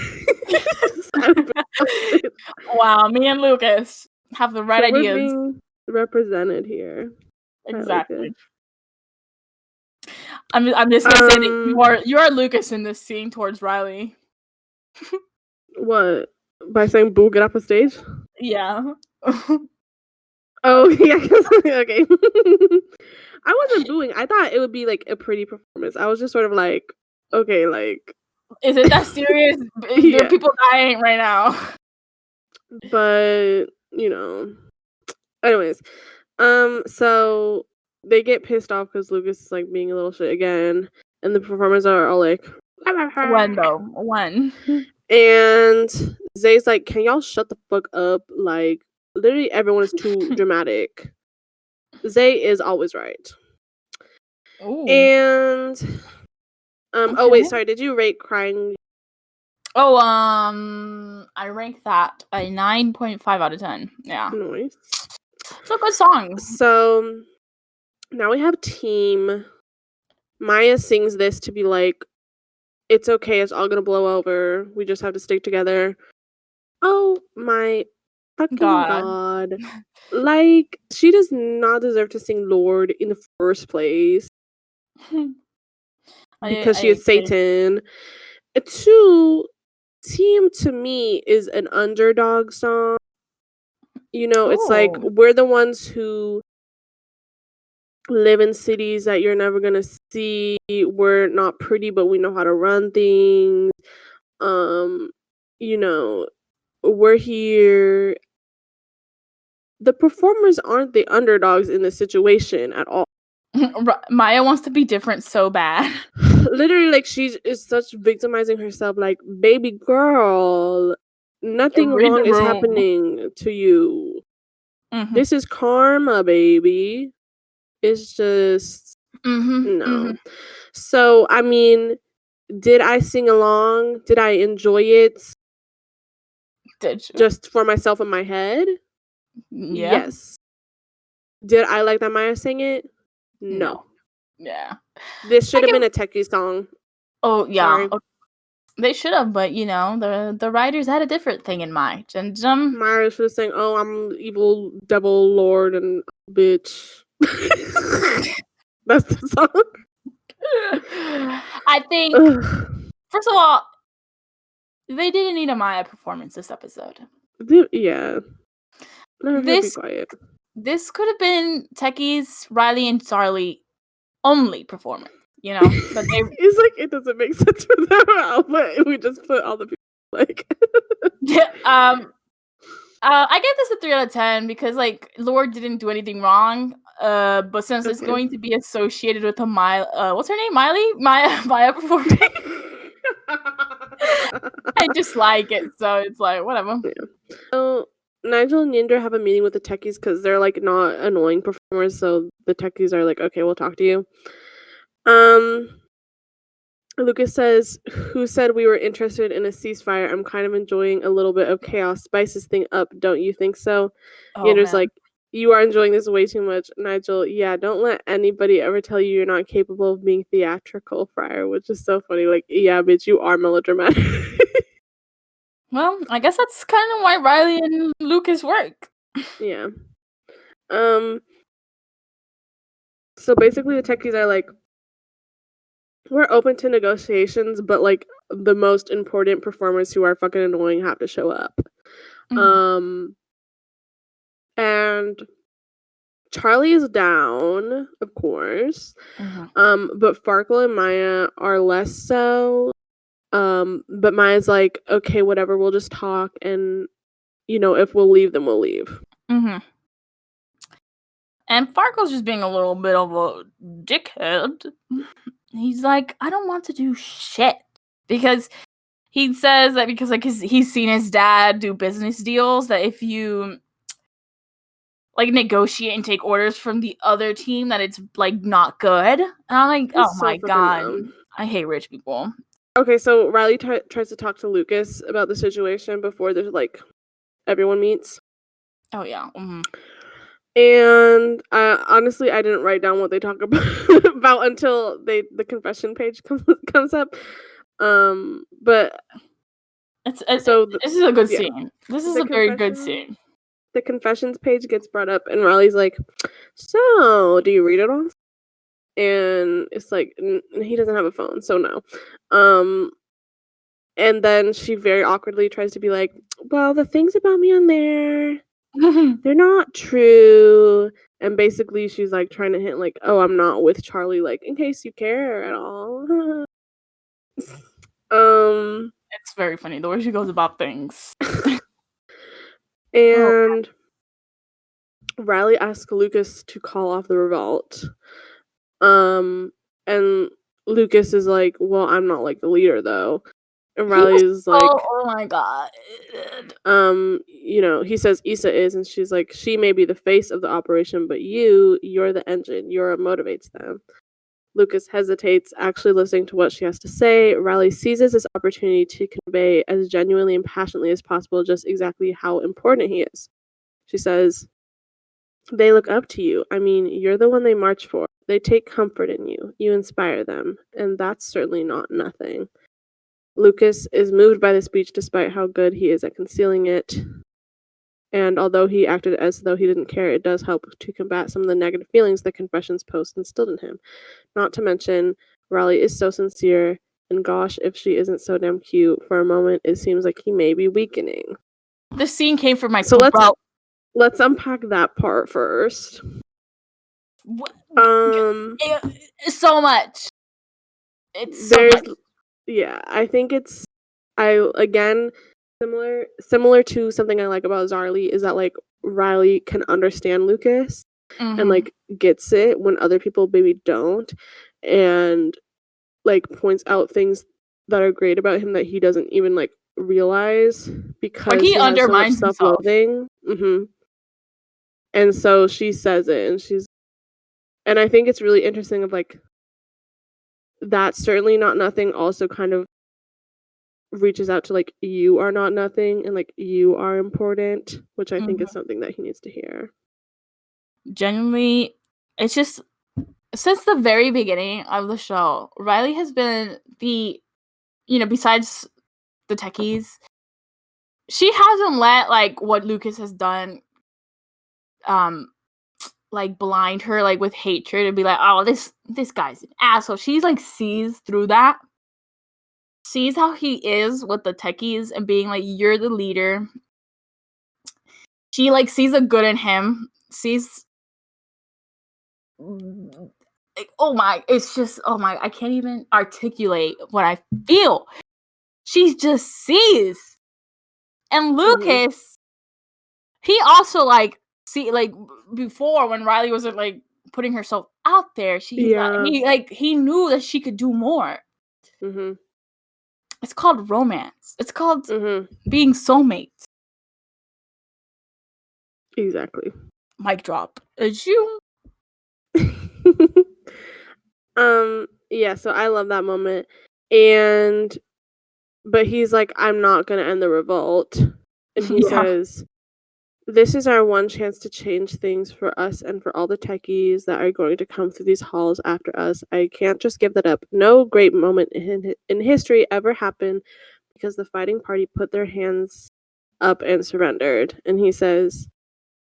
Wow, me and Lucas have the right ideas. We're being represented here. Exactly. I'm just gonna say that you are Lucas in this scene towards Riley. What? By saying boo, get off the stage? Yeah. Oh yeah. Okay. I wasn't booing. I thought it would be like a pretty performance. I was just sort of like, okay, like, is it that serious? Yeah. There are people dying right now. But anyways, so they get pissed off because Lucas is like being a little shit again, and the performers are all like, when though? When? And Zay's like, can y'all shut the fuck up? Like, literally everyone is too dramatic. Zay is always right. Ooh. And oh wait, sorry, did you rate Crying? Oh, I rank that a 9.5 out of 10. Yeah. Nice. It's a good song. So now we have Team. Maya sings this to be like, it's okay, it's all gonna blow over. We just have to stick together. Oh my fucking god. Like, she does not deserve to sing Lord in the first place. Because she is Satan. 2, Team to me is an underdog song. It's like we're the ones who live in cities that you're never gonna see. We're not pretty, but we know how to run things. We're here. The performers aren't the underdogs in the situation at all. Maya wants to be different so bad. Literally, like, she is such victimizing herself. Like, baby girl, nothing wrong is happening to you. Mm-hmm. This is karma, baby. It's just no. Mm-hmm. So, I mean, did I sing along? Did I enjoy it? Did you? Just for myself in my head? Yeah. Yes. Did I like that Maya sang it? No. Yeah. This should have been a Techies song. Oh, yeah. Sorry. They should have, but the writers had a different thing in mind. And Maya should have sang, "Oh, I'm evil devil lord and bitch." That's the song. I think first of all, they didn't need a Maya performance this episode. Yeah. Be quiet. This could have been Techies, Riley, and Zarlie only performance. But it's like it doesn't make sense for them, but we just put all the people like. Yeah. I gave this a 3 out of 10 because like Lord didn't do anything wrong. But since it's going to be associated with a what's her name? Maya performing. I just like it, so it's like whatever. Yeah. So Nigel and Yindra have a meeting with the Techies because they're like not annoying performers, so the Techies are like, okay, we'll talk to you. Lucas says, who said we were interested in a ceasefire? I'm kind of enjoying a little bit of chaos. Spice this thing up, don't you think so? Yindra's like, you are enjoying this way too much. Nigel, yeah, don't let anybody ever tell you you're not capable of being theatrical, Friar, which is so funny. Like, yeah, bitch, you are melodramatic. Well, I guess that's kind of why Riley and Lucas work. Yeah. So basically the Techies are like, we're open to negotiations, but like the most important performers who are fucking annoying have to show up. Mm-hmm. And Charlie is down, of course. Mm-hmm. But Farkle and Maya are less so. But Maya's like, okay, whatever, we'll just talk, and if we'll leave, then we'll leave. Mm-hmm. And Farkle's just being a little bit of a dickhead. He's like, I don't want to do shit. Because he says that because like he's seen his dad do business deals, that if you like negotiate and take orders from the other team, that it's like not good. And I'm like, oh my god, I hate rich people. Okay, so Riley tries to talk to Lucas about the situation before there's like everyone meets. Oh yeah. Mm-hmm. And honestly, I didn't write down what they talk about until the confession page comes up. But This so is a good scene. This is a very good scene. The confessions page gets brought up, and Riley's like, "So, do you read it all?" And it's like he doesn't have a phone, so no. And then she very awkwardly tries to be like, "Well, the things about me on there, they're not true." And basically she's like trying to hint like, "Oh, I'm not with Charlie, like, in case you care at all." It's very funny the way she goes about things. And Riley asks Lucas to call off the revolt. And Lucas is like, "Well, I'm not like the leader though." And Riley's like, "Oh my god." You know, he says Issa is, and she's like, "She may be the face of the operation, but you're the engine. You're what motivates them." Lucas hesitates, actually listening to what she has to say. Riley seizes this opportunity to convey as genuinely and passionately as possible just exactly how important he is. She says, "They look up to you. I mean, you're the one they march for. They take comfort in you. You inspire them. And that's certainly not nothing." Lucas is moved by the speech despite how good he is at concealing it. And although he acted as though he didn't care, it does help to combat some of the negative feelings the confessions post instilled in him. Not to mention, Riley is so sincere, and gosh, if she isn't so damn cute, for a moment it seems like he may be weakening. This scene came from my let's unpack that part first. It's so much. It's so much. Yeah, I think it's again similar to something I like about Zarlie is that like Riley can understand Lucas and like gets it when other people maybe don't, and like points out things that are great about him that he doesn't even like realize because like he has undermines so much self-loathing. And so she says it, and I think it's really interesting of like that's certainly not nothing also kind of reaches out to like you are not nothing and like you are important, which I think is something that he needs to hear. Genuinely, it's just since the very beginning of the show, Riley has been the, you know, besides the Techies, she hasn't let like what Lucas has done like blind her like with hatred and be like, "Oh, this guy's an asshole." She's like sees through that. Sees how he is with the Techies and being like, "You're the leader." She like sees the good in him. Sees like, it's just I can't even articulate what I feel. She just sees. And Lucas, he also like see like before when Riley wasn't like putting herself out there, he knew that she could do more. It's called romance. It's called being soulmates. Exactly. Mic drop. It's you. Yeah, so I love that moment. But he's like, "I'm not gonna end the revolt." And he says, "This is our one chance to change things for us and for all the Techies that are going to come through these halls after us. I can't just give that up. No great moment in history ever happened because the fighting party put their hands up and surrendered." And he says,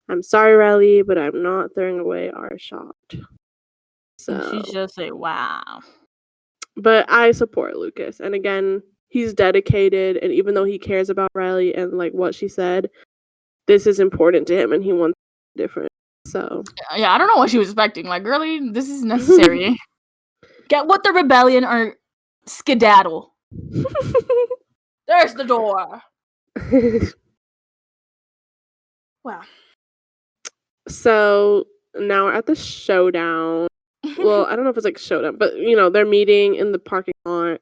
"I'm sorry, Riley, but I'm not throwing away our shot." So and she's just like, wow. But I support Lucas. And again, he's dedicated, and even though he cares about Riley and like what she said, this is important to him and he wants different. So yeah, I don't know what she was expecting. Like, girlie, this is necessary. Get with the rebellion or skedaddle. There's the door. Wow. So now we're at the showdown. Well, I don't know if it's like showdown, but you know, they're meeting in the parking lot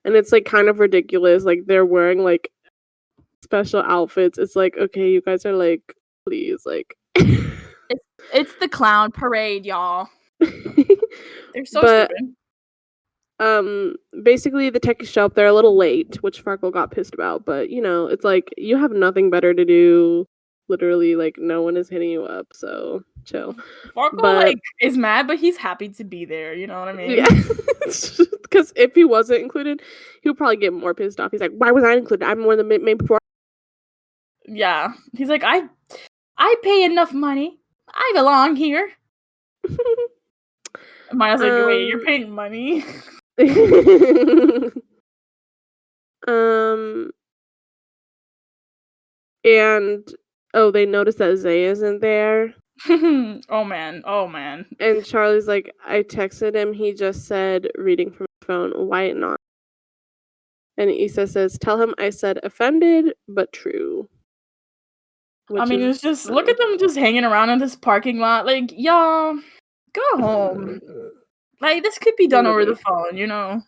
and it's like kind of ridiculous. Like they're wearing like special outfits. It's like, okay, you guys are like, please, like it's the clown parade, y'all. They're so stupid. Basically the Techies show up. They're a little late, which Farkle got pissed about, but you know, it's like you have nothing better to do literally like no one is hitting you up, so chill. Farkle like is mad, but he's happy to be there. You know what I mean? Yeah, because if he wasn't included, he would probably get more pissed off. He's like, "Why was I included? I'm one of the main before." Yeah, he's like, I pay enough money. I belong here. Maya's like, wait, you're paying money? And they notice that Zay isn't there. Oh man. And Charlie's like, I texted him. He just said reading from his phone. Why not? And Issa says, tell him I said offended but true. I mean, it's just look at them just hanging around in this parking lot. Like, y'all, go home. Like, this could be done over the phone, you know.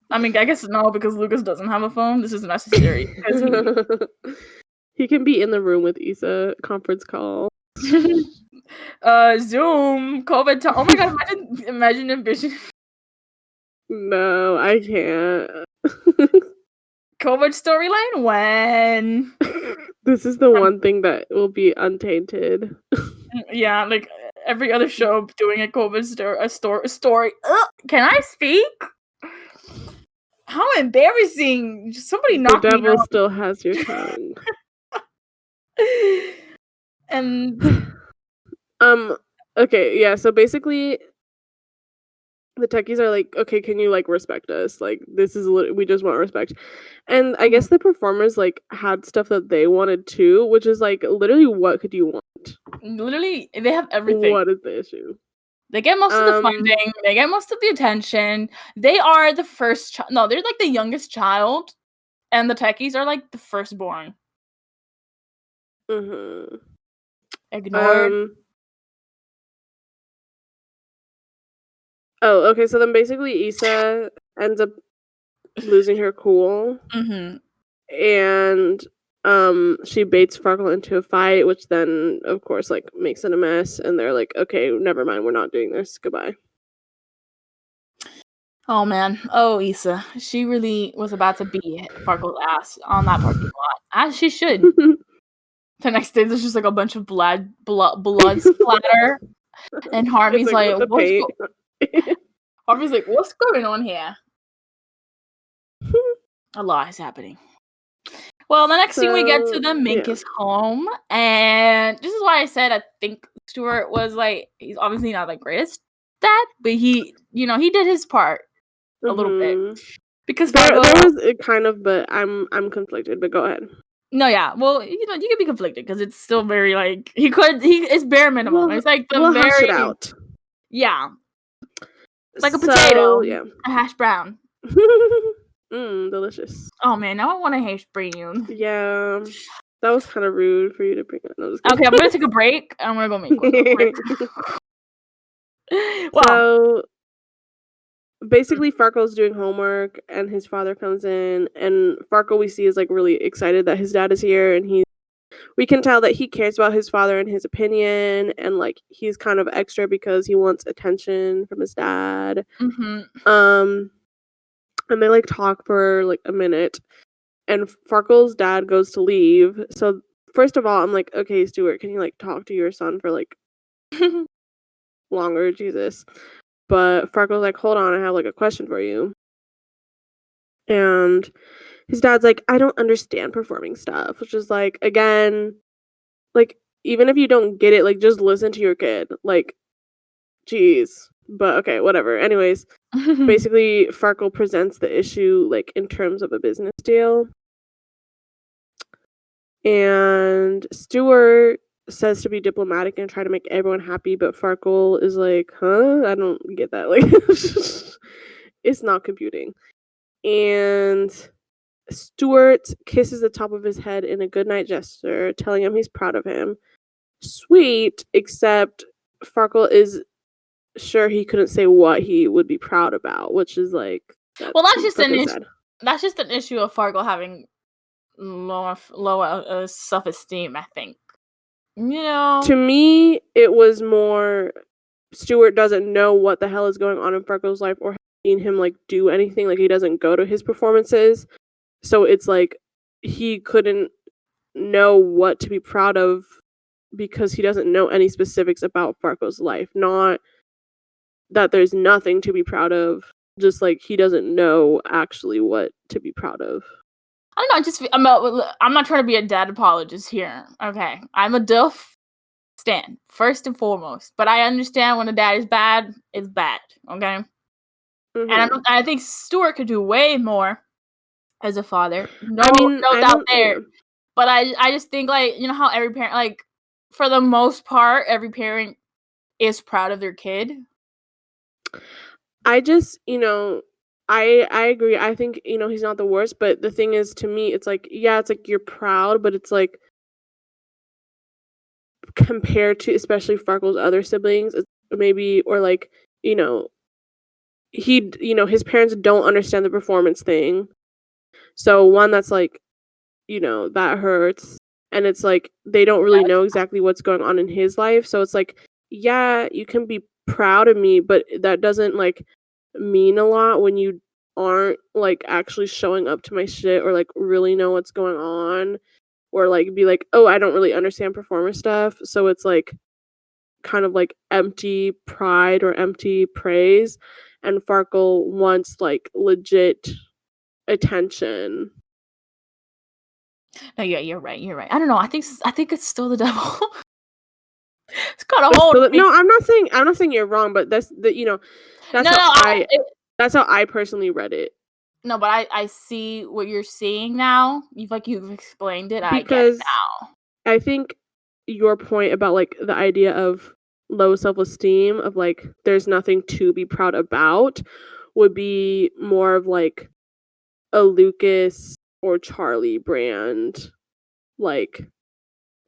I mean, I guess no, because Lucas doesn't have a phone. This is necessary because he can be in the room with Issa, conference call. Zoom, COVID time. Oh my god, imagine envisioning. No, I can't. COVID storyline when? This is the one thing that will be untainted. Yeah, like every other show doing a COVID story. Can I speak? How embarrassing! Somebody knocked me out. The devil still has your tongue. And okay, yeah, so basically the Techies are like, okay, can you like respect us? Like, this is we just want respect. And I guess the performers like had stuff that they wanted too, which is like literally what could you want? Literally, they have everything. What is the issue? They get most of the funding. They get most of the attention. They are the first child. No, they're like the youngest child, and the Techies are like the firstborn. Ignored. Oh, okay. So then basically Issa ends up losing her cool. And she baits Farkle into a fight, which then of course like makes it a mess, and they're like, okay, never mind, we're not doing this. Goodbye. Oh man. Oh, Issa. She really was about to beat Farkle's ass on that parking lot. As she should. The next day there's just like a bunch of blood splatter. And Harvey's like, Harvey's like, what's going on here? A lot is happening. Well, the next thing we get to the Minkus home, and this is why I said I think Stuart was like, he's obviously not the greatest dad, but he, he did his part a little bit. Because there was kind of, but I'm conflicted, but go ahead. No, yeah. Well, you can be conflicted because it's still very like it's bare minimum. Well, it's like the very hash it out. Yeah. It's like a potato. Yeah. A hash brown. Delicious. Oh man, now I want a hash brown. Yeah. That was kind of rude for you to bring up. No, okay, I'm gonna take a break. I'm gonna go make quick. Wow. So basically Farkle's doing homework and his father comes in, and Farkle we see is like really excited that his dad is here, and we can tell that he cares about his father and his opinion, and like he's kind of extra because he wants attention from his dad. And they like talk for like a minute, and Farkle's dad goes to leave. So first of all, I'm like, okay, Stuart, can you like talk to your son for like longer? Jesus. But Farkle's like, hold on, I have like a question for you. And his dad's like, I don't understand performing stuff, which is like, again, like, even if you don't get it, like, just listen to your kid. Like, geez. But okay, whatever. Anyways, basically, Farkle presents the issue, like, in terms of a business deal. And Stuart says to be diplomatic and try to make everyone happy, but Farkle is like, huh? I don't get that. Like, it's not computing. And Stuart kisses the top of his head in a goodnight gesture, telling him he's proud of him. Sweet, except Farkle is sure he couldn't say what he would be proud about, which is like, that's just an issue. That's just an issue of Farkle having low self-esteem, I think. To me, it was more Stuart doesn't know what the hell is going on in Farkle's life or seen him like do anything. Like, he doesn't go to his performances, so it's like he couldn't know what to be proud of because he doesn't know any specifics about Farkle's life. Not that there's nothing to be proud of, just like he doesn't know actually what to be proud of. I don't know. I'm not trying to be a dad apologist here. Okay, I'm a DILF stan first and foremost, but I understand when a dad is bad, it's bad. Okay, and I think Stuart could do way more as a father. No doubt there. Yeah. But I just think, like, you know how every parent, like, for the most part, every parent is proud of their kid. I just, I agree. I think, he's not the worst, but the thing is, to me, it's like, yeah, it's like you're proud, but it's like compared to especially Farkle's other siblings, maybe, or like, his parents don't understand the performance thing. So one, that's like, that hurts. And it's like they don't really know exactly what's going on in his life. So it's like, yeah, you can be proud of me, but that doesn't like mean a lot when you aren't like actually showing up to my shit or like really know what's going on, or like be like, oh, I don't really understand performance stuff. So it's like kind of like empty pride or empty praise. And Farkle wants like legit attention. No, yeah, you're right. I don't know. I think it's still the devil. It's got a hold of me. No, I'm not saying you're wrong, but that's how I personally read it. No, but I see what you're seeing now. You've explained it. I get it now. I think your point about like the idea of low self-esteem, of like there's nothing to be proud about, would be more of like a Lucas or Charlie brand like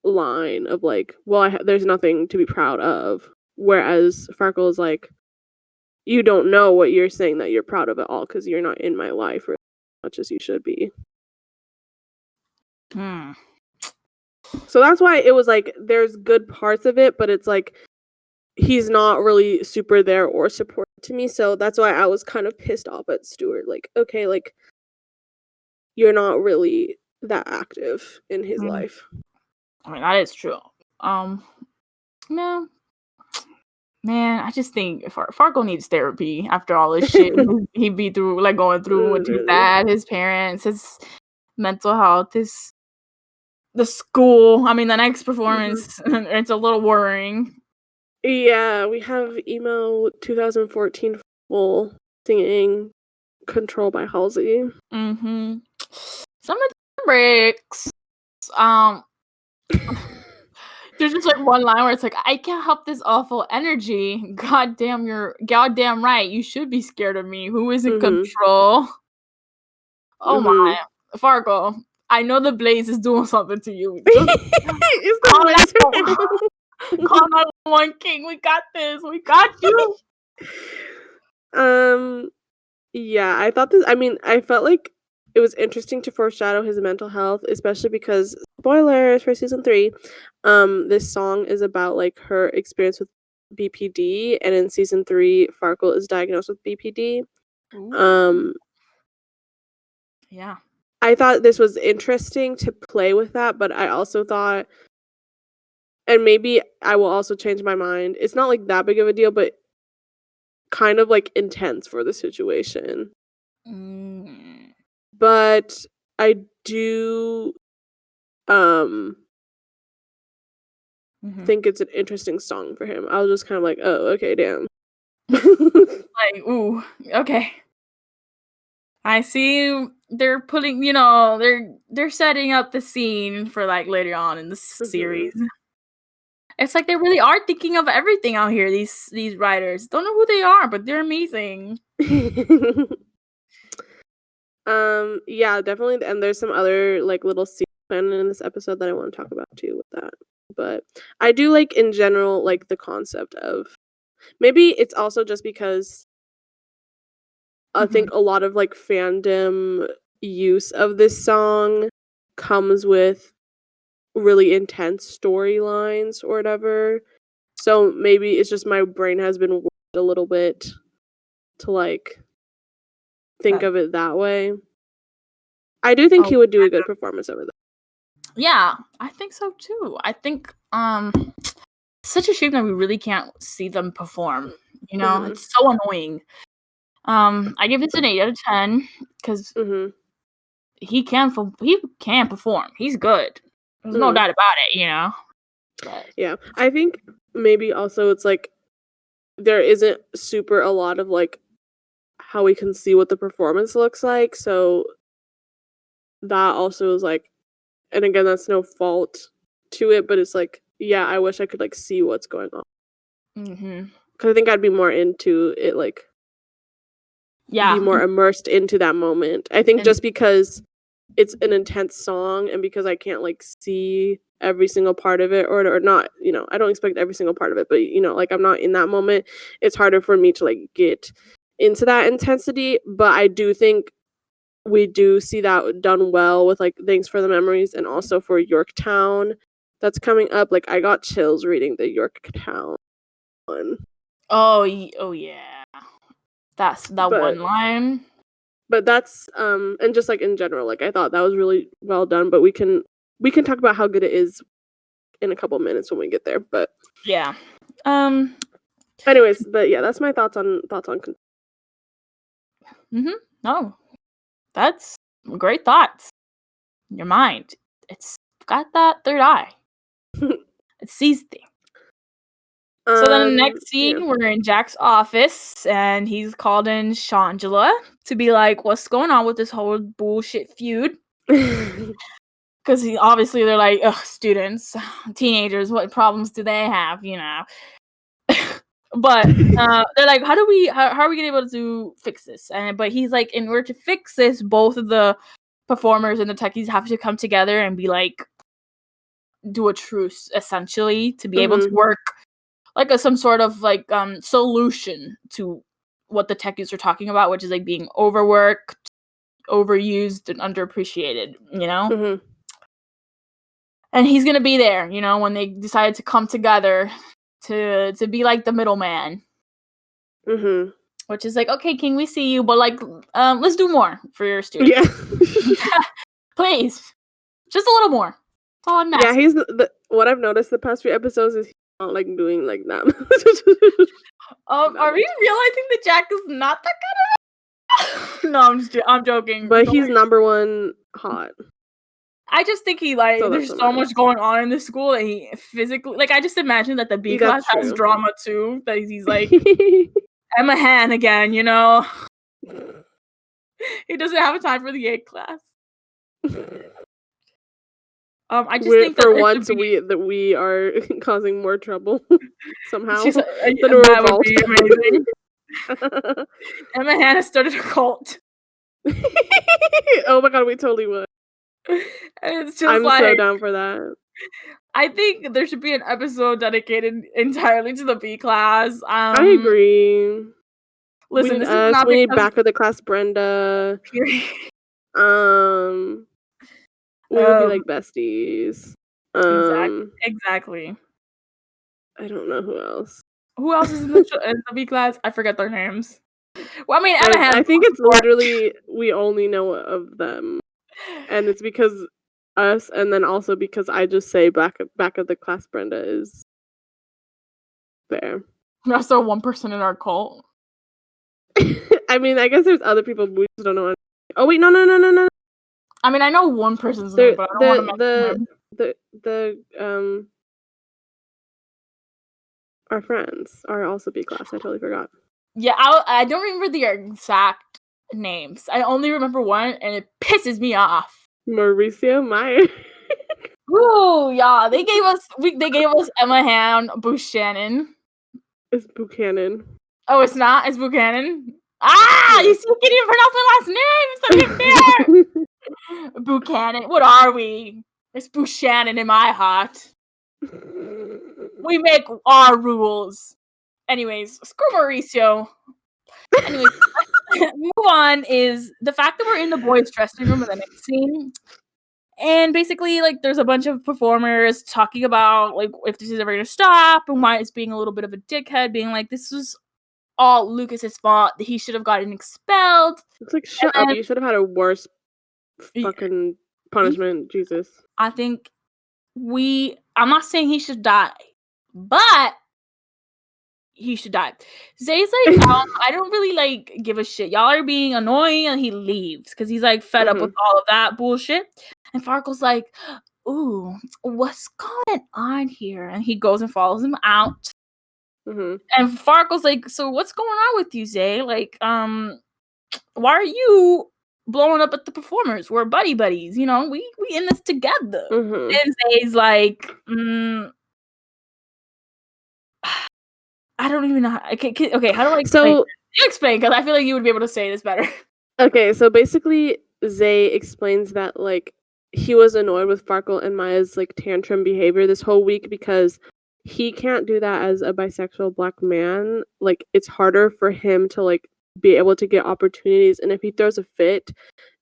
line of like, well, there's nothing to be proud of, whereas Farkle is like, you don't know what you're saying that you're proud of at all because you're not in my life as much as you should be. So that's why it was like there's good parts of it, but it's like he's not really super there or supportive to me. So that's why I was kind of pissed off at Stuart. Like, okay, like you're not really that active in his life. I mean, that is true. No. Man, I just think Farkle needs therapy after all this shit he be through, like going through with his dad, his parents, his mental health, the school. I mean, the next performance, it's a little worrying. Yeah, we have emo 2014 full singing Control by Halsey. Some of the breaks. There's just like one line where it's like, I can't help this awful energy. Goddamn, you're goddamn right. You should be scared of me. Who is in control? Oh my. Farkle, I know the blaze is doing something to you. Call 911 King. We got this. We got you. Yeah, I felt like it was interesting to foreshadow his mental health, especially because, spoilers for season 3, this song is about like her experience with BPD, and in season 3, Farkle is diagnosed with BPD. Yeah. I thought this was interesting to play with that, but I also thought, and maybe I will also change my mind, it's not like that big of a deal, but kind of like intense for the situation. But I do think it's an interesting song for him. I was just kind of like, oh, okay, damn. Like, ooh, okay. I see they're putting, they're setting up the scene for like later on in the series. It's like they really are thinking of everything out here, these writers. Don't know who they are, but they're amazing. Yeah, definitely. And there's some other like little scenes in this episode that I want to talk about too with that. But I do like in general like the concept of, maybe it's also just because I think a lot of like fandom use of this song comes with really intense storylines or whatever. So maybe it's just my brain has been warped a little bit to like think of it that way. I do think he would do a good performance over there. Yeah, I think so too. I think such a shame that we really can't see them perform. You know, it's so annoying. I give this an 8 out of 10 because he can perform. He's good. There's no doubt about it. You know. But. Yeah, I think maybe also it's like there isn't super a lot of like how we can see what the performance looks like, so that also is like, and again, that's no fault to it, but it's like, yeah, I wish I could like see what's going on. Because I think I'd be more into it, like, be more immersed into that moment. I think just because it's an intense song and because I can't like see every single part of it or not, you know, I don't expect every single part of it, but you know, like I'm not in that moment, it's harder for me to like get into that intensity. But I do think we do see that done well with like Thanks for the Memories and also for Yorktown that's coming up. Like I got chills reading the Yorktown one. Oh yeah. That's that one line. But that's and just like in general, like I thought that was really well done, but we can talk about how good it is in a couple minutes when we get there. But yeah. Anyways, but yeah, that's my thoughts on No. That's great thoughts. Your mind. It's got that third eye. It sees things. So then the next scene, we're in Jack's office, and he's called in Shangela to be like, what's going on with this whole bullshit feud? Because obviously they're like, ugh, students, teenagers, what problems do they have, you know? But they're like, how are we going to be able to fix this? But he's like, in order to fix this, both of the performers and the techies have to come together and be like, do a truce, essentially, to be able to work like some sort of like solution to what the techies are talking about, which is like being overworked, overused, and underappreciated, you know? And he's gonna be there, you know, when they decide to come together to be like the middleman. Which is like, okay, King, we see you, but like let's do more for your students. Yeah. Please. Just a little more. That's all I'm asking. Yeah, he's what I've noticed the past few episodes is not like doing like that. Are we realizing that Jack is not that kind of? No, I'm joking. But he's number one hot. I just think he like there's so much going on in this school that he physically like. I just imagine that the B class has drama too. That he's like Emma Han again, you know. He doesn't have a time for the A class. I just think that for once we are causing more trouble somehow than that would be amazing. Emma Han has started a cult. Oh my god, we totally would. It's just I'm so down for that. I think there should be an episode dedicated entirely to the B class. I agree. Listen, this is not we need back of the class Brenda. We would be like besties. Exactly. I don't know who else. Who else is in the B class? I forget their names. Well, I mean, I think it's literally we only know of them, and it's because us, and then also because I just say back of the class Brenda is there. That's the one person in our cult. I mean, I guess there's other people we just don't know. Oh wait, no. I mean, I know one person's name, but I don't want to mention our friends are also B class. I totally forgot. Yeah, I don't remember the exact names. I only remember one, and it pisses me off. Mauricio Meyer. Ooh, yeah, they gave us Emma Han Buchanan. It's Buchanan. Oh, it's not. It's Buchanan. Ah, you still can't even pronounce my last name. So unfair. Buchanan. What are we? It's Buchanan in my heart. We make our rules. Anyways, screw Mauricio. Anyways, move on is the fact that we're in the boys' dressing room in the next scene. And basically, like, there's a bunch of performers talking about, like, if this is ever going to stop and why it's being a little bit of a dickhead, being like, this was all Lucas's fault. He should have gotten expelled. It's like, shut up. You should have had a worse fucking punishment. Jesus. I think I'm not saying he should die, but he should die. Zay's like, I don't really like give a shit. Y'all are being annoying, and he leaves because he's like fed up with all of that bullshit. And Farkle's like, ooh, what's going on here? And he goes and follows him out. And Farkle's like, so what's going on with you, Zay? Like, why are you blowing up at the performers? We're buddies, you know, we in this together. And Zay's like, I don't even know how, okay, how do I explain? So you explain, because I feel like you would be able to say this better. Okay, so basically Zay explains that like he was annoyed with Farkle and Maya's like tantrum behavior this whole week because he can't do that as a bisexual black man. Like it's harder for him to like be able to get opportunities, and if he throws a fit,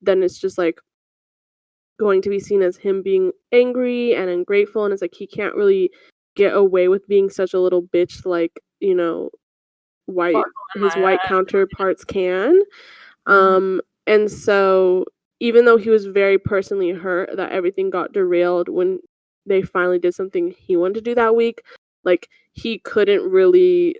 then it's just like going to be seen as him being angry and ungrateful, and it's like he can't really get away with being such a little bitch like, you know, his white counterparts can. And so even though he was very personally hurt that everything got derailed when they finally did something he wanted to do that week, like he couldn't really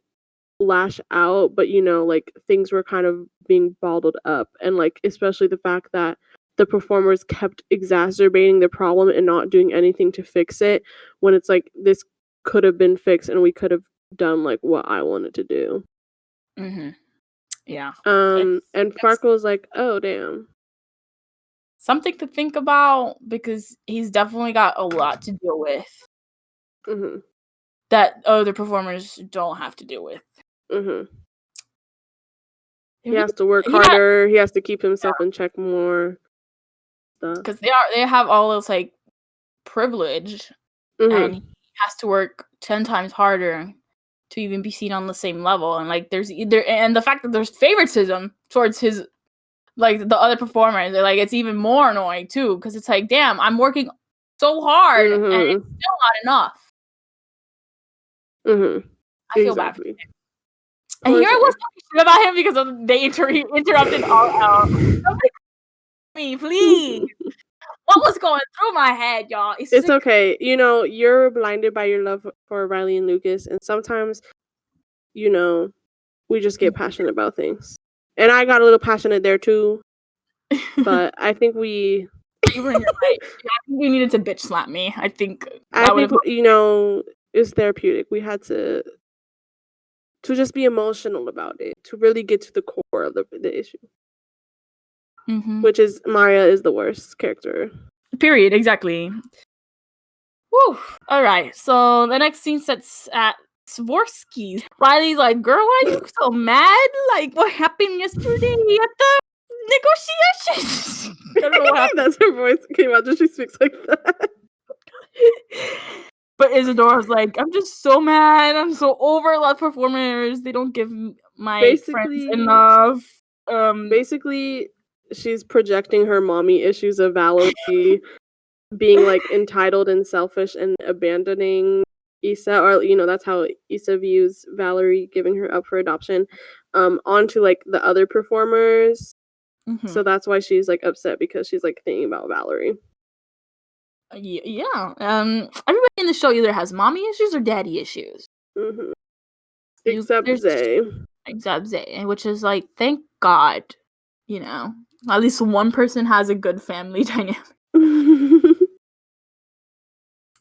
lash out, but you know, like things were kind of being bottled up, and like especially the fact that the performers kept exacerbating the problem and not doing anything to fix it, when it's like this could have been fixed and we could have done like what I wanted to do. Yeah. And Farkle was like, oh damn. Something to think about, because he's definitely got a lot to deal with that other performers don't have to deal with. He has to work harder. He has to keep himself in check more. Because they have all this like privilege, and he has to work 10 times harder to even be seen on the same level. And like and the fact that there's favoritism towards his, like the other performers, like it's even more annoying too, because it's like, damn, I'm working so hard and it's still not enough. I feel bad for him. And here I was talking shit about him because they interrupted all out. Somebody me, please. What was going through my head, y'all? It's okay. You know, you're blinded by your love for Riley and Lucas, and sometimes, you know, we just get passionate about things. And I got a little passionate there too. But I think you were in your right. I think we needed to bitch slap me. I think you know, it's therapeutic. We had to just be emotional about it, to really get to the core of the issue. Which is Maya is the worst character. Period. Exactly. Woo. All right. So the next scene sets at Sworski's. Riley's like, girl, why are you so mad? Like, what happened yesterday at the negotiations? I don't know what happened. That's her voice. Can you imagine she speaks like that? But Isadora's like, I'm just so mad. I'm so over a lot of performers. They don't give my friends enough. Basically, she's projecting her mommy issues of Valerie being like entitled and selfish and abandoning Issa, or you know, that's how Issa views Valerie giving her up for adoption, onto like the other performers. So that's why she's like upset, because she's like thinking about Valerie. Yeah. Everybody in the show either has mommy issues or daddy issues. Except Zay. Except Zay, which is like, thank God, you know, at least one person has a good family dynamic.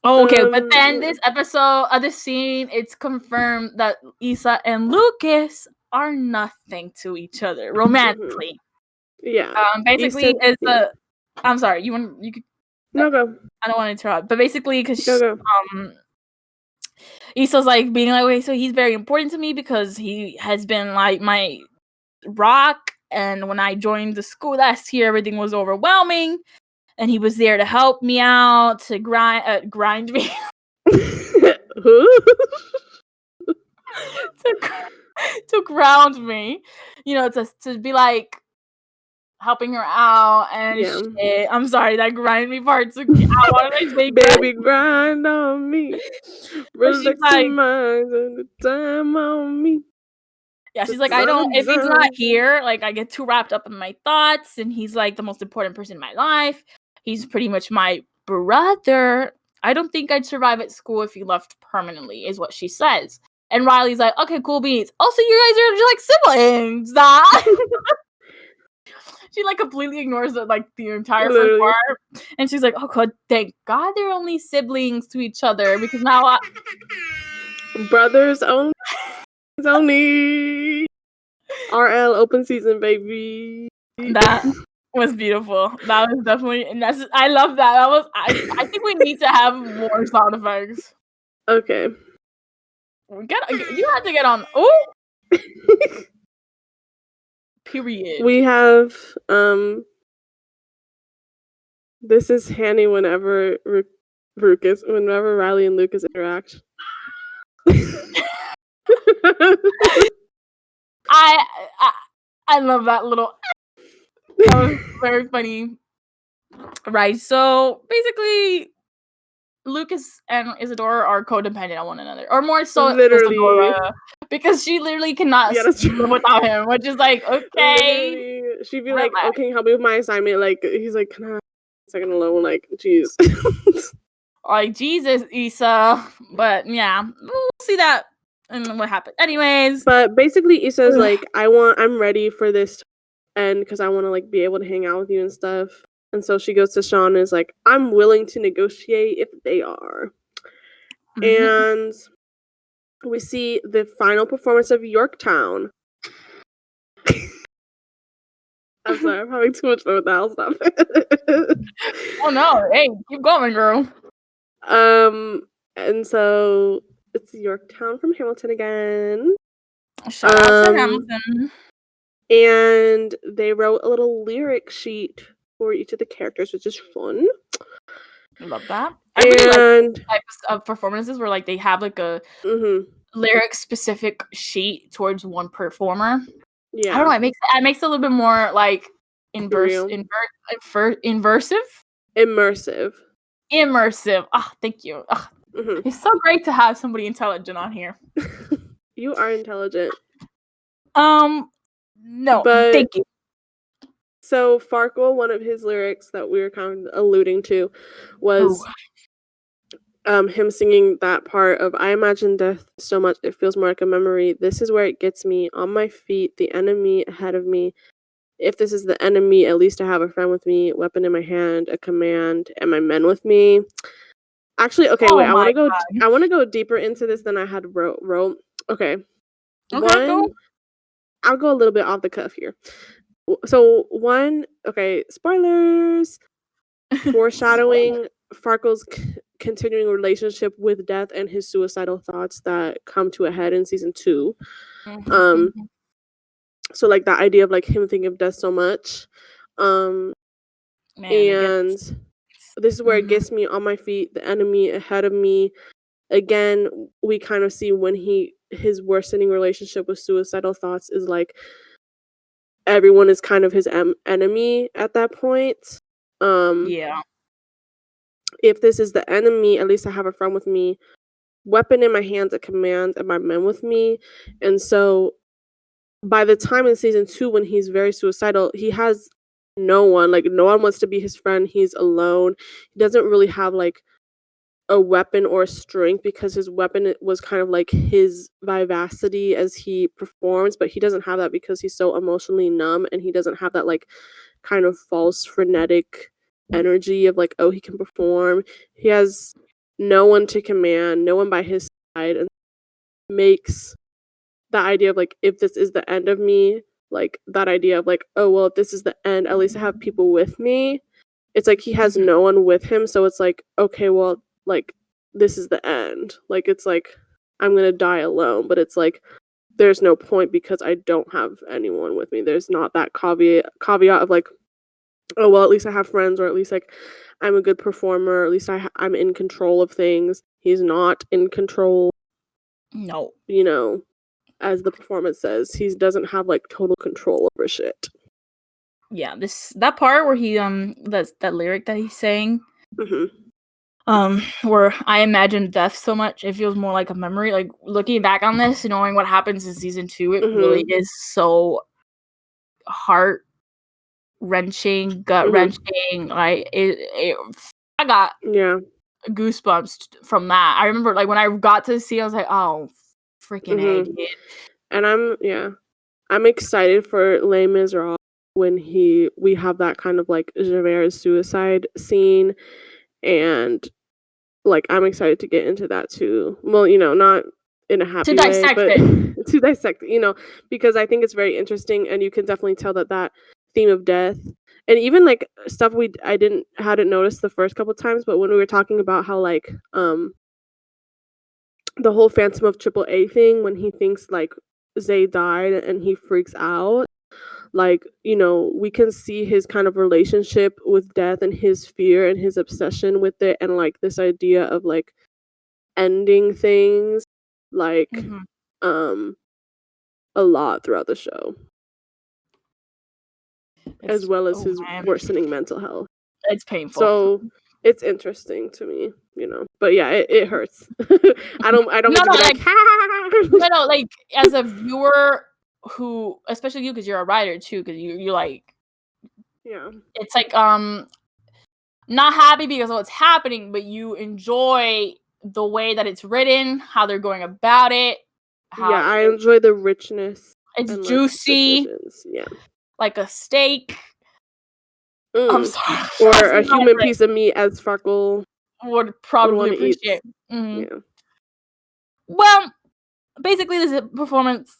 Okay, but then this episode of the scene, it's confirmed that Issa and Lucas are nothing to each other romantically. Yeah. Basically, I'm sorry. You could. No, go. I don't want to interrupt, but basically, because Issa's like being like, okay, so he's very important to me because he has been like my rock, and when I joined the school last year, everything was overwhelming. And he was there to help me out, to grind me. Who? to ground me. You know, to be like helping her out and shit. I'm sorry, that grind me part took me out. Why did I say baby grind on me? Relax your mind and the time on me. Yeah, she's like, if he's not here, like I get too wrapped up in my thoughts, and he's like the most important person in my life. He's pretty much my brother. I don't think I'd survive at school if he left permanently, is what she says. And Riley's like, okay, cool beans. Also, you guys are just like siblings. She like completely ignores the entire first part, and she's like, "Oh God, thank God they're only siblings to each other because now brothers only RL open season, baby." That was beautiful. That was definitely, and I love that. That was I think we need to have more sound effects. Okay, you have to get on. Oh. Period. We have this is Hanny whenever whenever Riley and Lucas interact. I love that little. That was very funny. Right. So basically, Lucas and Isadora are codependent on one another, or more so literally. Isadora, because she literally cannot live without him, which is like, okay. Literally, she'd be like, "Oh, can you help me with my assignment?" Like, he's like, "Can I have a second alone?" Like, jeez. Like, Jesus, Issa. But yeah, we'll see that and what happened. Anyways. But basically, Issa's like, I'm ready for this to end because I want to like be able to hang out with you and stuff. And so she goes to Sean and is like, I'm willing to negotiate if they are. And we see the final performance of Yorktown. I'm sorry, I'm having too much fun with that. I'll stop. Oh no, hey, keep going, girl. And so it's Yorktown from Hamilton again. Shout out to Hamilton. And they wrote a little lyric sheet for each of the characters, which is fun. I love that. I really like types of performances where like they have like a lyric specific sheet towards one performer. Yeah, I don't know. It makes it a little bit more like immersive. Ah, thank you. It's so great to have somebody intelligent on here. You are intelligent. No, thank you. So Farkle, one of his lyrics that we were kind of alluding to was him singing that part of I imagine death so much it feels more like a memory. This is where it gets me on my feet, the enemy ahead of me. If this is the enemy, at least I have a friend with me, weapon in my hand, a command, and my men with me. Actually, okay, wait. I want to go deeper into this than I had wrote. Okay. Go. I'll go a little bit off the cuff here. So spoilers. Foreshadowing Farkle's continuing relationship with death and his suicidal thoughts that come to a head in season 2. So like that idea of like him thinking of death so much. And this is where it gets me on my feet, the enemy ahead of me. Again, we kind of see when his worsening relationship with suicidal thoughts is like everyone is kind of his enemy at that point. If this is the enemy, at least I have a friend with me, weapon in my hands, a command, and my men with me. And so by the time in season 2 when he's very suicidal, he has no one. Like no one wants to be his friend. He's alone. He doesn't really have like a weapon or strength because his weapon was kind of like his vivacity as he performs, but he doesn't have that because he's so emotionally numb and he doesn't have that like kind of false frenetic energy of like, oh, he can perform. He has no one to command, no one by his side, and makes the idea of like, if this is the end of me, like that idea of like, oh well, if this is the end, at least I have people with me. It's like he has no one with him, so it's like, okay, well, like this is the end. Like it's like I'm gonna die alone, but it's like there's no point because I don't have anyone with me. There's not that caveat of like, oh well, at least I have friends, or at least like I'm a good performer, or at least I'm in control of things. He's not in control. No, you know, as the performance says, he doesn't have like total control over shit. Yeah, that part where he that lyric that he's saying, where I imagine death so much it feels more like a memory. Like looking back on this, knowing what happens in season 2, it really is so wrenching, gut wrenching. Like I got goosebumps from that. I remember like when I got to see, I was like, oh, freaking A, dude. And I'm excited for Les Miserables when we have that kind of like Javert's suicide scene, and like I'm excited to get into that too. Well, not in a happy way, but to dissect, because I think it's very interesting, and you can definitely tell that theme of death, and even like stuff I hadn't noticed the first couple times, but when we were talking about how like the whole Phantom of Triple A thing, when he thinks like Zay died and he freaks out, like, we can see his kind of relationship with death and his fear and his obsession with it, and like this idea of like ending things, like a lot throughout the show, as well as his worsening mental health. It's painful. So it's interesting to me, but yeah, it hurts. I don't want to be like no, like as a viewer who, especially you, because you're a writer too, because you like, it's like not happy because of what's happening, but you enjoy the way that it's written, how they're going about it. I enjoy the richness. It's juicy, like a steak. I'm sorry, or a human piece of meat, as Farkle would probably appreciate. Well, basically, this performance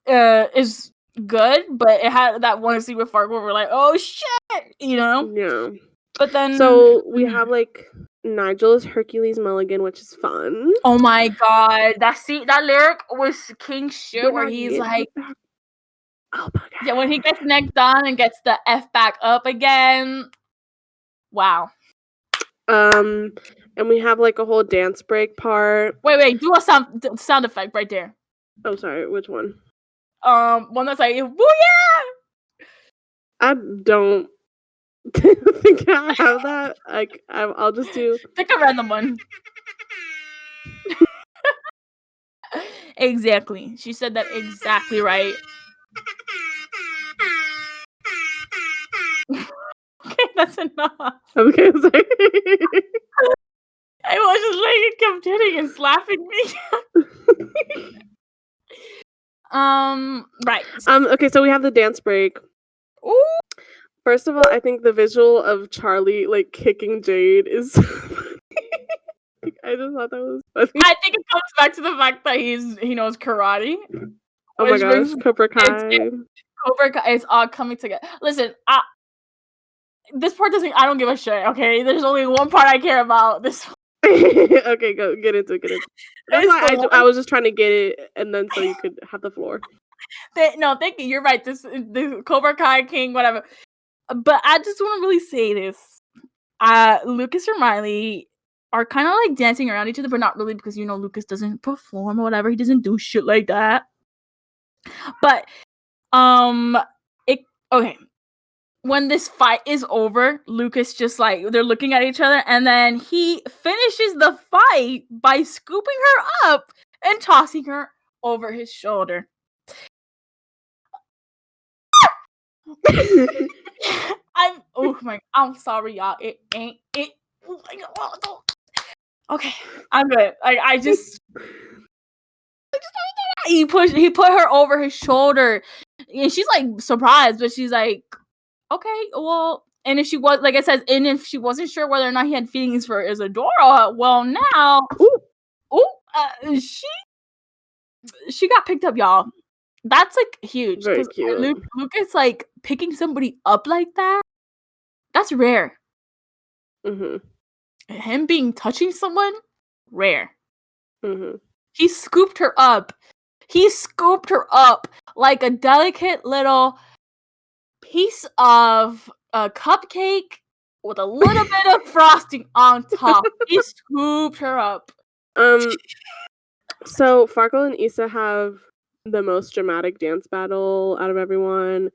is good, but it had that one scene with Farkle where we're like, oh shit, Yeah. But then so we have like Nigel's Hercules Mulligan, which is fun. Oh my god, that lyric was king shit, where he's like, oh my god, yeah, when he gets necked on and gets the F back up again. Wow. And we have like a whole dance break part. Wait, do a sound effect right there. Oh, sorry, which one? One that's like, booyah! I don't think I have that. Like, I'll just do. Pick a random one. Exactly. She said that exactly right. Okay, that's enough. Okay, sorry. I was just like, it kept hitting and slapping me. Right. Okay, so we have the dance break. Ooh. First of all, I think the visual of Charlie like kicking Jade is I just thought that was funny. I think it comes back to the fact that he knows karate. Oh my gosh, Cobra Kai. Cobra Kai is all coming together. Listen, this part I don't give a shit, okay? There's only one part I care about. This Okay, go get into it. That's why I was just trying to get it, and then so you could have the floor. No, thank you. You're right. This Cobra Kai King, whatever. But I just want to really say this. Lucas and Riley are kind of like dancing around each other, but not really, because Lucas doesn't perform or whatever. He doesn't do shit like that. But okay. When this fight is over, Lucas just like, they're looking at each other, and then he finishes the fight by scooping her up and tossing her over his shoulder. I'm sorry, y'all. It ain't it. Okay, I'm good. I just he put her over his shoulder, and she's like surprised, but she's like, okay, well, and if she was, like I said, and if she wasn't sure whether or not he had feelings for Isadora, well, now, she got picked up, y'all. That's like huge. Very cute. Lucas like picking somebody up like that. That's rare. Him touching someone, rare. He scooped her up. He scooped her up like a delicate little piece of a cupcake with a little bit of frosting on top. He scooped her up. So Farkle and Issa have the most dramatic dance battle out of everyone.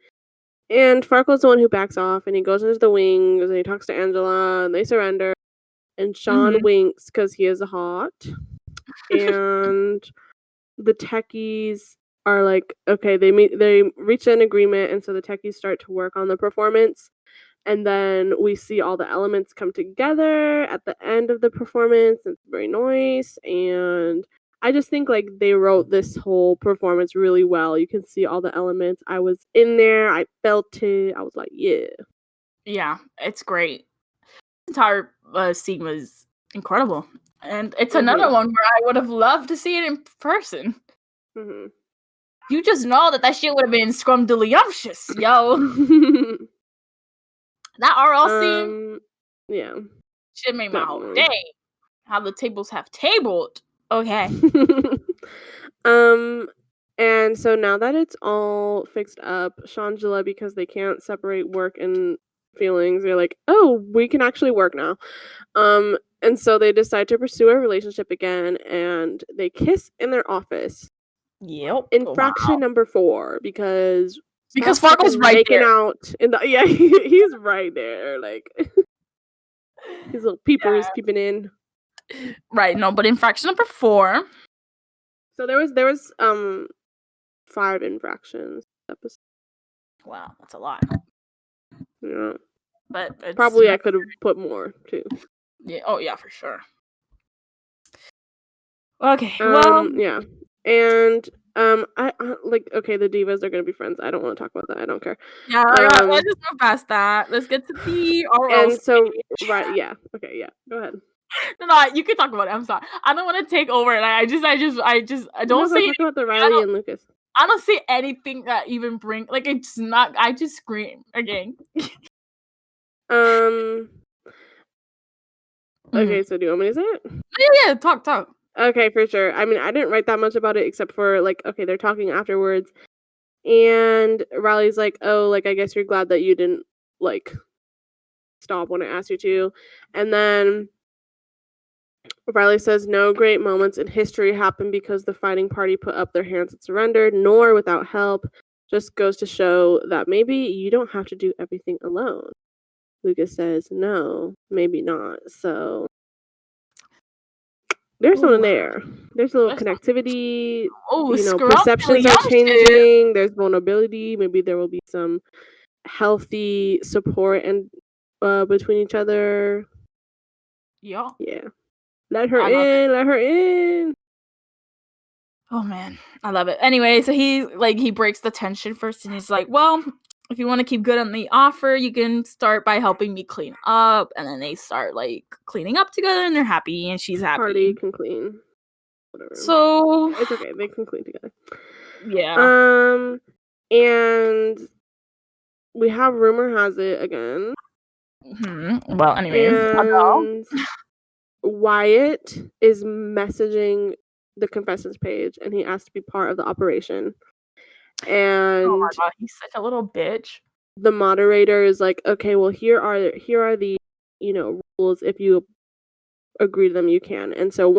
And Farkle's the one who backs off, and he goes into the wings, and he talks to Angela, and they surrender. And Sean winks because he is hot. And the Techies are like, okay, they reach an agreement, and so the techies start to work on the performance. And then we see all the elements come together at the end of the performance. It's very nice. And I just think like they wrote this whole performance really well. You can see all the elements. I was in there. I felt it. I was like, yeah. Yeah, it's great. The entire scene was incredible. And it's another one where I would have loved to see it in person. Mm-hmm. You just know that shit would have been scrumdiddlyumptious, yo. That RL scene, yeah, shit made my whole day. How the tables have tabled. Okay. And so now that it's all fixed up, Shangela, because they can't separate work and feelings, they're like, oh, we can actually work now. And so they decide to pursue a relationship again, and they kiss in their office. Yep. Infraction number 4, because Fargo's right there. Out in the he's right there, like his little peepers peeping in. Right, no, but infraction number 4. So there was 5 infractions episode. Wow, that's a lot. Yeah. But probably I could have put more too. Yeah, oh yeah, for sure. Okay, well, yeah. And I like, okay, the divas are gonna be friends. I don't want to talk about that. I don't care. Yeah, let's just move past that. Let's get to the RL. And so right, yeah. Okay, yeah. Go ahead. No, you can talk about it. I'm sorry. I don't want to take over. I don't say talk about the Riley and Lucas. I don't say anything that even bring like it's not. I just scream again. Okay, so do you want me to say it? Yeah, talk. Okay, for sure. I mean, I didn't write that much about it except for like, okay, they're talking afterwards, and Riley's like, oh, like I guess you're glad that you didn't like stop when I asked you to, and then Riley says, no great moments in history happen because the fighting party put up their hands and surrendered, nor without help. Just goes to show that maybe you don't have to do everything alone. Lucas says, no, maybe not. So there's someone there. There's a little connectivity. Perceptions are changing. There's vulnerability. Maybe there will be some healthy support and between each other. Yeah. Let her in. Oh man, I love it. Anyway, so he breaks the tension first, and he's like, well, if you want to keep good on the offer, you can start by helping me clean up. And then they start like cleaning up together, and they're happy, and she's happy. Party can clean. Whatever. So it's okay. They can clean together. Yeah. And we have rumor has it again. Well, anyways, Wyatt is messaging the confessions page, and he asked to be part of the operation. And oh my god, he's such a little bitch. The moderator is like, okay, well, here are the rules. If you agree to them, you can. And so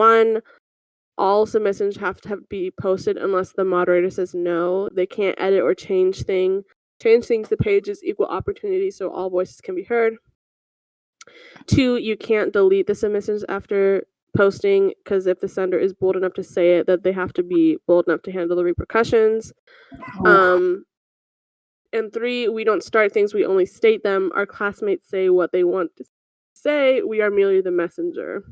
all submissions have to be posted unless the moderator says no. They can't edit or change things. The page is equal opportunity, so all voices can be heard. 2, you can't delete the submissions after posting, because if the sender is bold enough to say it, that they have to be bold enough to handle the repercussions. And 3, we don't start things, we only state them. Our classmates say what they want to say. We are merely the messenger.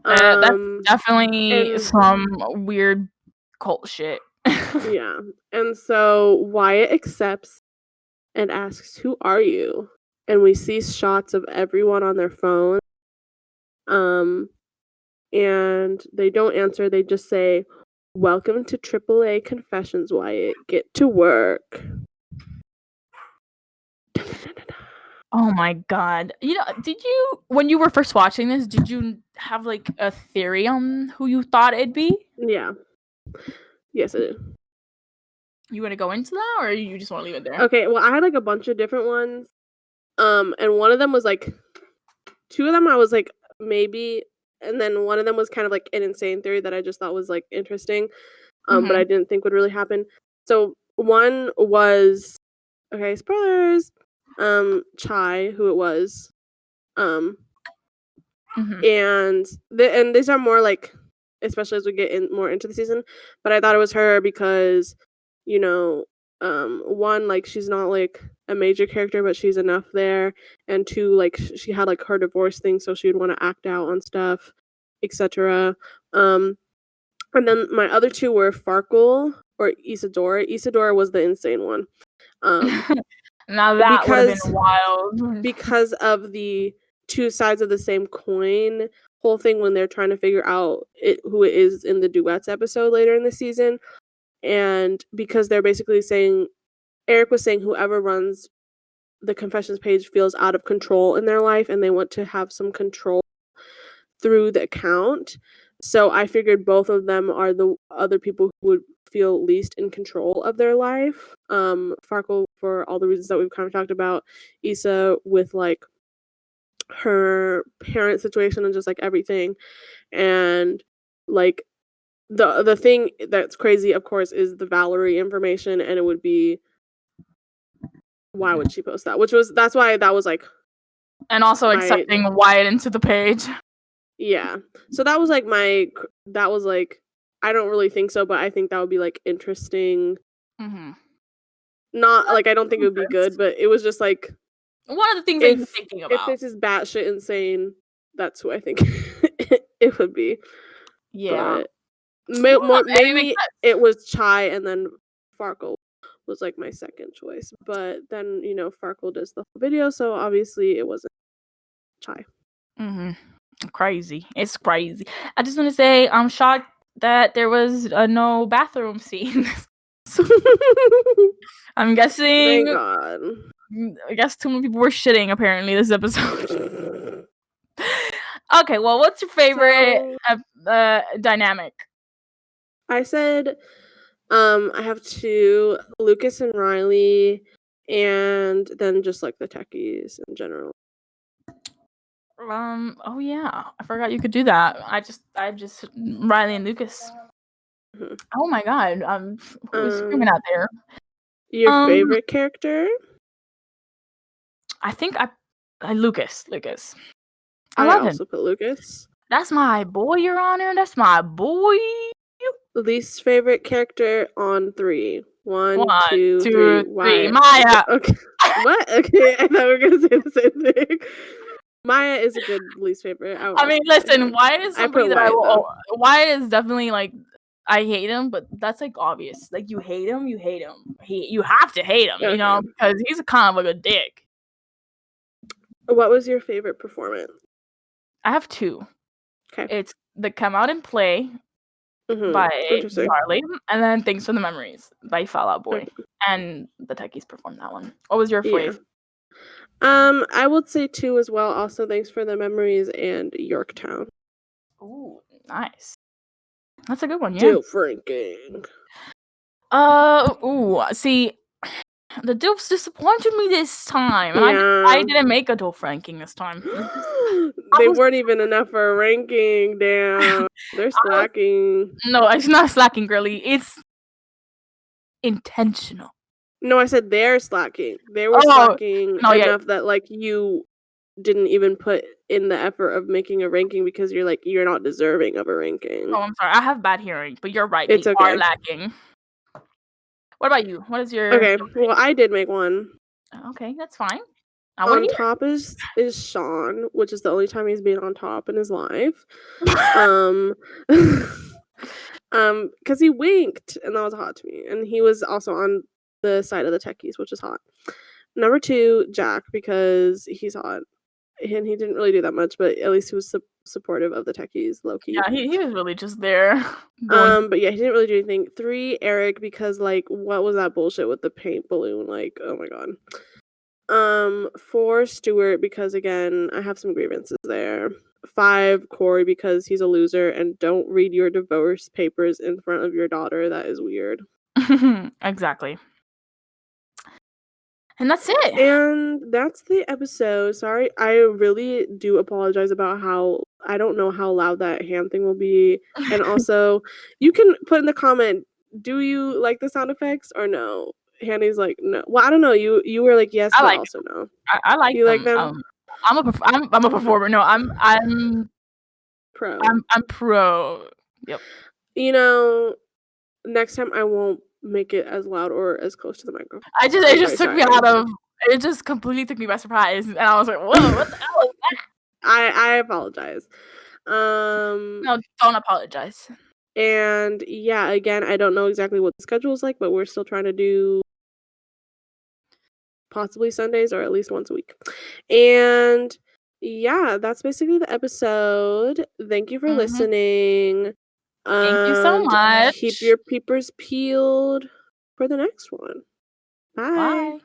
That's definitely some weird cult shit. Yeah. And so Wyatt accepts and asks, who are you? And we see shots of everyone on their phone. And they don't answer. They just say, welcome to AAA Confessions, Wyatt. Get to work. Oh my god. When you were first watching this, did you have like a theory on who you thought it'd be? Yeah. Yes, I did. You want to go into that, or you just want to leave it there? Okay, well, I had like a bunch of different ones. And one of them was like, 2 of them I was like, maybe, and then one of them was kind of like an insane theory that I just thought was like interesting, but I didn't think would really happen. So one was, okay, spoilers, Chai, who it was, and these are more like especially as we get more into the season. But I thought it was her because, you know, one, like, she's not like a major character, but she's enough there, and two, like, she had like her divorce thing, so she would want to act out on stuff, etc. And then my other two were Farkle or Isadora. Isadora was the insane one. Now that would have been wild. Because of the two sides of the same coin whole thing when they're trying to figure out who it is in the duets episode later in the season. And because they're basically saying, Eric was saying whoever runs the confessions page feels out of control in their life and they want to have some control through the account. So I figured both of them are the other people who would feel least in control of their life. Farkle for all the reasons that we've kind of talked about. Issa with like her parent situation and just like everything. And like the thing that's crazy, of course, is the Valerie information, and it would be, why would she post that? That's why that was like, and also accepting Wyatt into the page. Yeah. So that was like I don't really think so, but I think that would be like interesting. Mm-hmm. Not like, I don't think it would be good, but it was just like one of the things that you're thinking about. If this is batshit insane, that's who I think it would be. Yeah. But maybe it was Chai, and then Farkle was like my second choice. But then, you know, Farkle does the whole video, so obviously it wasn't Chai. Mm-hmm. Crazy. It's crazy. I just want to say I'm shocked that there was no bathroom scene. I'm guessing. Thank God. I guess too many people were shitting apparently this episode. Okay, well, what's your favorite dynamic? I said I have two, Lucas and Riley, and then just like the Techies in general. Oh yeah, I forgot you could do that. I just Riley and Lucas. Mm-hmm. Oh my God, who's screaming out there? Your favorite character? I think I Lucas. I love also him. Put Lucas. That's my boy, Your Honor. That's my boy. Least favorite character on 3. 1, 2, 3. Maya. Okay. What? Okay, I thought we were gonna say the same thing. Maya is a good least favorite. I mean, listen, Wyatt is somebody that Wyatt is definitely like, I hate him, but that's like obvious. Like, you hate him, you hate him. You have to hate him, you know, because he's kind of like a dick. What was your favorite performance? I have 2. Okay. It's the Come Out and Play by Zarlie, and then Thanks for the Memories by Fall Out Boy. And the Techies performed that one. What was your fave? I would say 2 as well. Also, Thanks for the Memories and Yorktown. Ooh, nice. That's a good one, yeah. Dilf ranking. See, the Dilfs disappointed me this time. And I didn't make a Dilf ranking this time. They weren't even enough for a ranking. Damn. They're slacking. No, it's not slacking, girly. It's intentional. No, I said they're slacking. They were slacking enough that like you didn't even put in the effort of making a ranking because you're not deserving of a ranking. Oh, I'm sorry. I have bad hearing, but you're right. They are lacking. What about you? What is your... Okay, well, I did make one. Okay, that's fine. On top is Sean, which is the only time he's been on top in his life. Because he winked, and that was hot to me. And he was also on the side of the Techies, which is hot. Number 2, Jack, because he's hot. And he didn't really do that much, but at least he was supportive of the Techies, low-key. Yeah, he was really just there. But yeah, he didn't really do anything. 3, Eric, because like, what was that bullshit with the paint balloon? Like, oh my God. 4, Stuart, because again, I have some grievances there. 5, Corey, because he's a loser, and don't read your divorce papers in front of your daughter. That is weird. Exactly. And that's it. And that's the episode. Sorry, I really do apologize about how I don't know how loud that hand thing will be. And also, you can put in the comment, do you like the sound effects or no? Hanny's like, no. Well, I don't know. You were like, yes, but also no. I like you them. Like them? I'm a performer. No, I'm pro. Pro. I'm pro. Yep. You know, next time I won't make it as loud or as close to the microphone. It just took me out of. It just completely took me by surprise, and I was like, "Whoa, what the hell is that?" I apologize. No, don't apologize. And yeah, again, I don't know exactly what the schedule is like, but we're still trying to do possibly Sundays or at least once a week. And yeah, that's basically the episode. Thank you for listening. Thank you so much. Keep your peepers peeled for the next one. Bye. Bye.